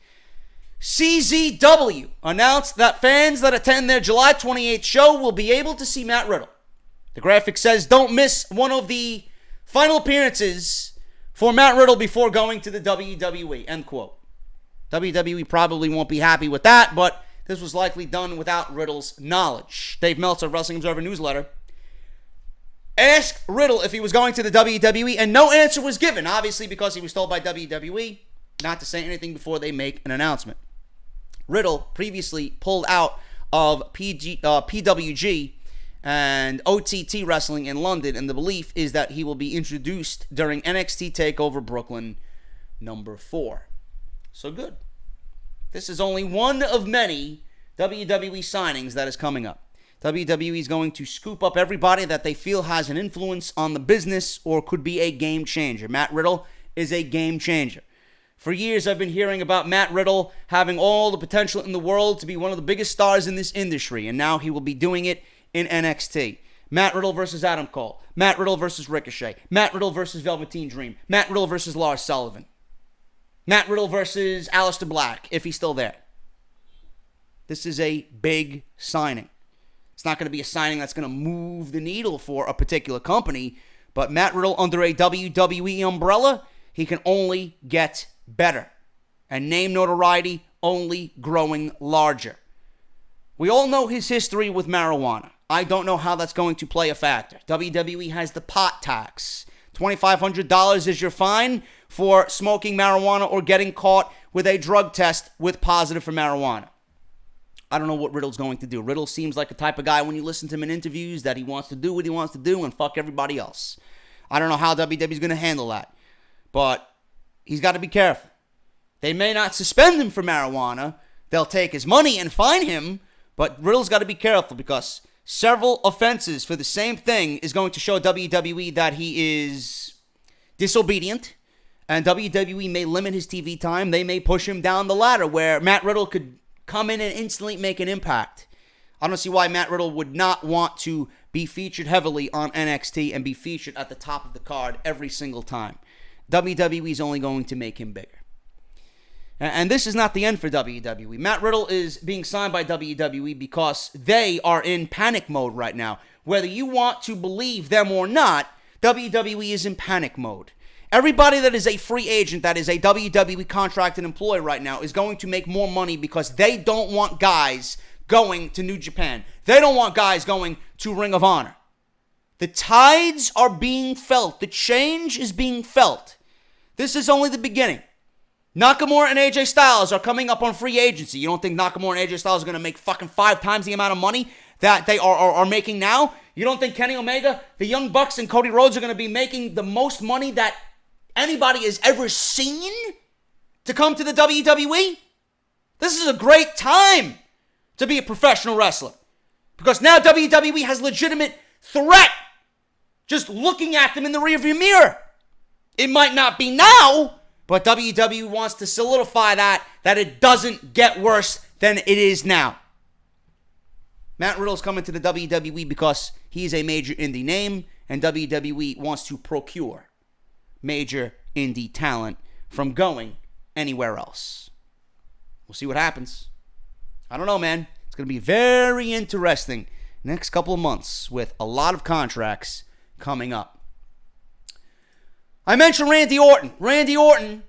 CZW announced that fans that attend their July 28th show will be able to see Matt Riddle. The graphic says, don't miss one of the final appearances for Matt Riddle before going to the WWE, end quote. WWE probably won't be happy with that, but this was likely done without Riddle's knowledge. Dave Meltzer of Wrestling Observer Newsletter asked Riddle if he was going to the WWE, and no answer was given, obviously because he was told by WWE not to say anything before they make an announcement. Riddle previously pulled out of PWG and OTT Wrestling in London, and the belief is that he will be introduced during NXT TakeOver Brooklyn number 4. So good. This is only one of many WWE signings that is coming up. WWE is going to scoop up everybody that they feel has an influence on the business or could be a game changer. Matt Riddle is a game changer. For years, I've been hearing about Matt Riddle having all the potential in the world to be one of the biggest stars in this industry, and now he will be doing it in NXT. Matt Riddle versus Adam Cole. Matt Riddle versus Ricochet. Matt Riddle versus Velveteen Dream. Matt Riddle versus Lars Sullivan. Matt Riddle versus Aleister Black, if he's still there. This is a big signing. It's not going to be a signing that's going to move the needle for a particular company, but Matt Riddle under a WWE umbrella, he can only get better. And name notoriety only growing larger. We all know his history with marijuana. I don't know how that's going to play a factor. WWE has the pot tax. $2,500 is your fine for smoking marijuana or getting caught with a drug test with positive for marijuana. I don't know what Riddle's going to do. Riddle seems like the type of guy when you listen to him in interviews that he wants to do what he wants to do and fuck everybody else. I don't know how WWE's going to handle that. But he's got to be careful. They may not suspend him for marijuana. They'll take his money and fine him. But Riddle's got to be careful because several offenses for the same thing is going to show WWE that he is disobedient. And WWE may limit his TV time. They may push him down the ladder where Matt Riddle could come in and instantly make an impact. I don't see why Matt Riddle would not want to be featured heavily on NXT and be featured at the top of the card every single time. WWE is only going to make him bigger. And this is not the end for WWE. Matt Riddle is being signed by WWE because they are in panic mode right now. Whether you want to believe them or not, WWE is in panic mode. Everybody that is a free agent, that is a WWE contracted employee right now, is going to make more money because they don't want guys going to New Japan. They don't want guys going to Ring of Honor. The tides are being felt. The change is being felt. This is only the beginning. Nakamura and AJ Styles are coming up on free agency. You don't think Nakamura and AJ Styles are going to make fucking 5 times the amount of money that they are making now? You don't think Kenny Omega, the Young Bucks, and Cody Rhodes are going to be making the most money that anybody has ever seen to come to the WWE? This is a great time to be a professional wrestler because now WWE has legitimate threat just looking at them in the rearview mirror. It might not be now, but WWE wants to solidify that it doesn't get worse than it is now. Matt Riddle's coming to the WWE because he's a major indie name, and WWE wants to procure major indie talent from going anywhere else. We'll see what happens. I don't know, man. It's going to be very interesting next couple of months with a lot of contracts coming up. I mentioned Randy Orton. Randy Orton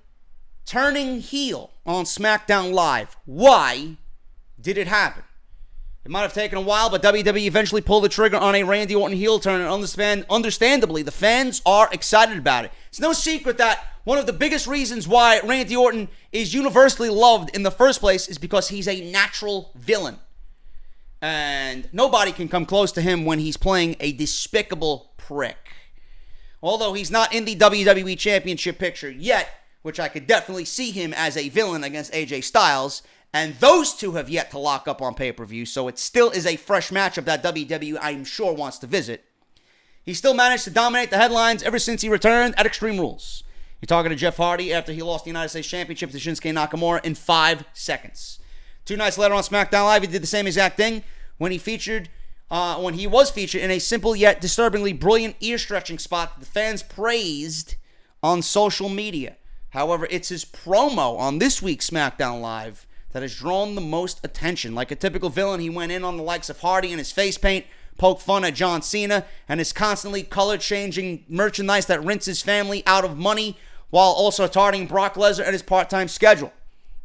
turning heel on SmackDown Live. Why did it happen? It might have taken a while, but WWE eventually pulled the trigger on a Randy Orton heel turn, and understandably, the fans are excited about it. It's no secret that one of the biggest reasons why Randy Orton is universally loved in the first place is because he's a natural villain. And nobody can come close to him when he's playing a despicable prick. Although he's not in the WWE Championship picture yet, which I could definitely see him as a villain against AJ Styles. And those two have yet to lock up on pay-per-view, so it still is a fresh matchup that WWE, I'm sure, wants to visit. He still managed to dominate the headlines ever since he returned at Extreme Rules. You're talking to Jeff Hardy after he lost the United States Championship to Shinsuke Nakamura in 5 seconds. 2 nights later on SmackDown Live, he did the same exact thing when he was featured in a simple yet disturbingly brilliant ear-stretching spot that the fans praised on social media. However, it's his promo on this week's SmackDown Live that has drawn the most attention. Like a typical villain, he went in on the likes of Hardy and his face paint, poked fun at John Cena, and his constantly color-changing merchandise that rinsed his family out of money, while also targeting Brock Lesnar and his part-time schedule.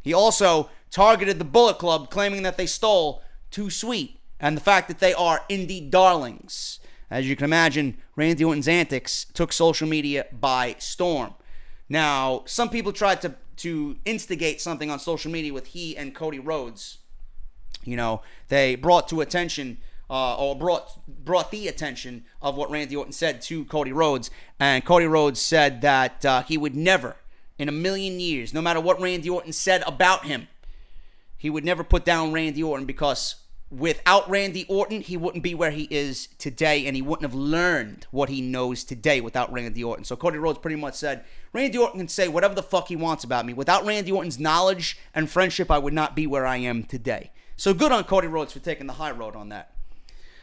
He also targeted the Bullet Club, claiming that they stole Too Sweet, and the fact that they are indie darlings. As you can imagine, Randy Orton's antics took social media by storm. Now, some people tried to instigate something on social media with he and Cody Rhodes. You know, they brought to attention, brought the attention of what Randy Orton said to Cody Rhodes. And Cody Rhodes said that he would never, in a million years, no matter what Randy Orton said about him, he would never put down Randy Orton, because without Randy Orton, he wouldn't be where he is today, and he wouldn't have learned what he knows today without Randy Orton. So Cody Rhodes pretty much said, Randy Orton can say whatever the fuck he wants about me. Without Randy Orton's knowledge and friendship, I would not be where I am today. So good on Cody Rhodes for taking the high road on that.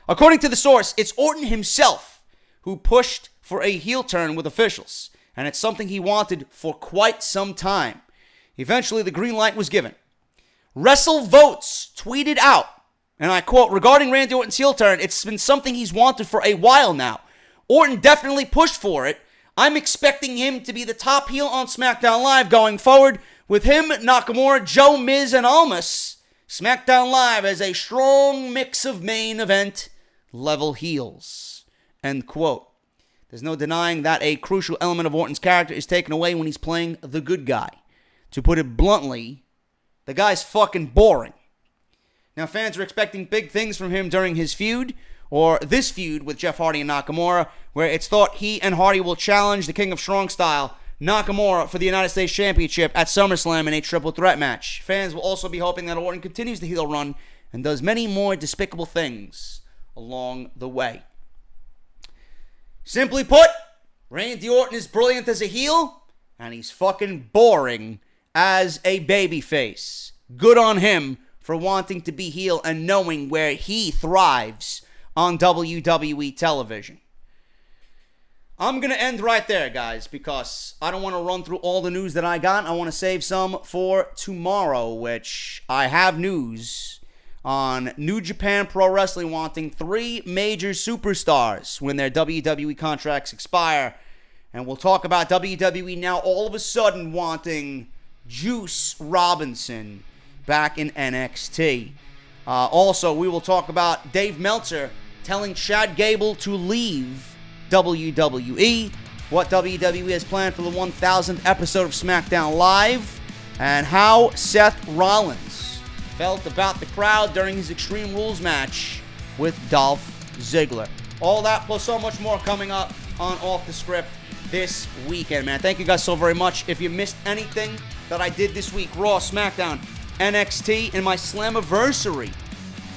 According to the source, it's Orton himself who pushed for a heel turn with officials, and it's something he wanted for quite some time. Eventually, the green light was given. WrestleVotes tweeted out, and I quote, regarding Randy Orton's heel turn, it's been something he's wanted for a while now. Orton definitely pushed for it. I'm expecting him to be the top heel on SmackDown Live going forward. With him, Nakamura, Joe, Miz, and Almas, SmackDown Live as a strong mix of main event level heels. End quote. There's no denying that a crucial element of Orton's character is taken away when he's playing the good guy. To put it bluntly, the guy's fucking boring. Now, fans are expecting big things from him during his feud, or this feud with Jeff Hardy and Nakamura, where it's thought he and Hardy will challenge the King of Strong Style, Nakamura, for the United States Championship at SummerSlam in a triple threat match. Fans will also be hoping that Orton continues the heel run and does many more despicable things along the way. Simply put, Randy Orton is brilliant as a heel, and he's fucking boring as a babyface. Good on him for wanting to be heel and knowing where he thrives on WWE television. I'm going to end right there, guys, because I don't want to run through all the news that I got. I want to save some for tomorrow, which I have news on New Japan Pro Wrestling wanting 3 major superstars when their WWE contracts expire. And we'll talk about WWE now all of a sudden wanting Juice Robinson back in NXT. Also, we will talk about Dave Meltzer telling Chad Gable to leave WWE, what WWE has planned for the 1000th episode of SmackDown Live, and how Seth Rollins felt about the crowd during his Extreme Rules match with Dolph Ziggler. All that plus so much more coming up on Off the Script this weekend, man. Thank you guys so very much. If you missed anything that I did this week, Raw, SmackDown, NXT, and my Slammiversary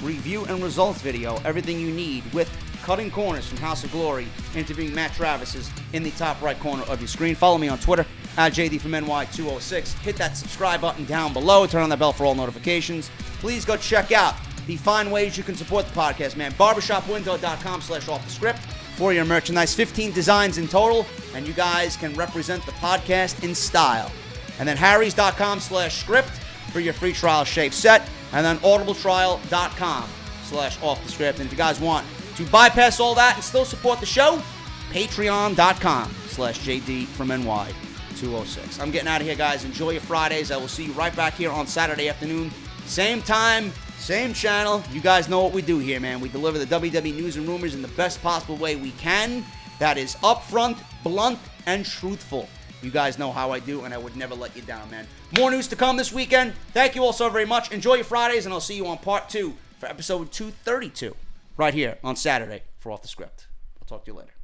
review and results video, everything you need with Cutting Corners from House of Glory, interviewing Matt Travis, is in the top right corner of your screen. Follow me on Twitter at JDFROMNY206. Hit that subscribe button down below. Turn on that bell for all notifications. Please go check out the fine ways you can support the podcast, man. Barbershopwindow.com/offthescript for your merchandise. 15 designs in total, and you guys can represent the podcast in style. And then harrys.com/script for your free trial shave set. And then audibletrial.com/offthescript. And if you guys want to bypass all that and still support the show, patreon.com/JD from NY206. I'm getting out of here, guys. Enjoy your Fridays. I will see you right back here on Saturday afternoon. Same time, same channel. You guys know what we do here, man. We deliver the WWE news and rumors in the best possible way we can. That is upfront, blunt, and truthful. You guys know how I do, and I would never let you down, man. More news to come this weekend. Thank you all so very much. Enjoy your Fridays, and I'll see you on part 2 for episode 232 right here on Saturday for Off the Script. I'll talk to you later.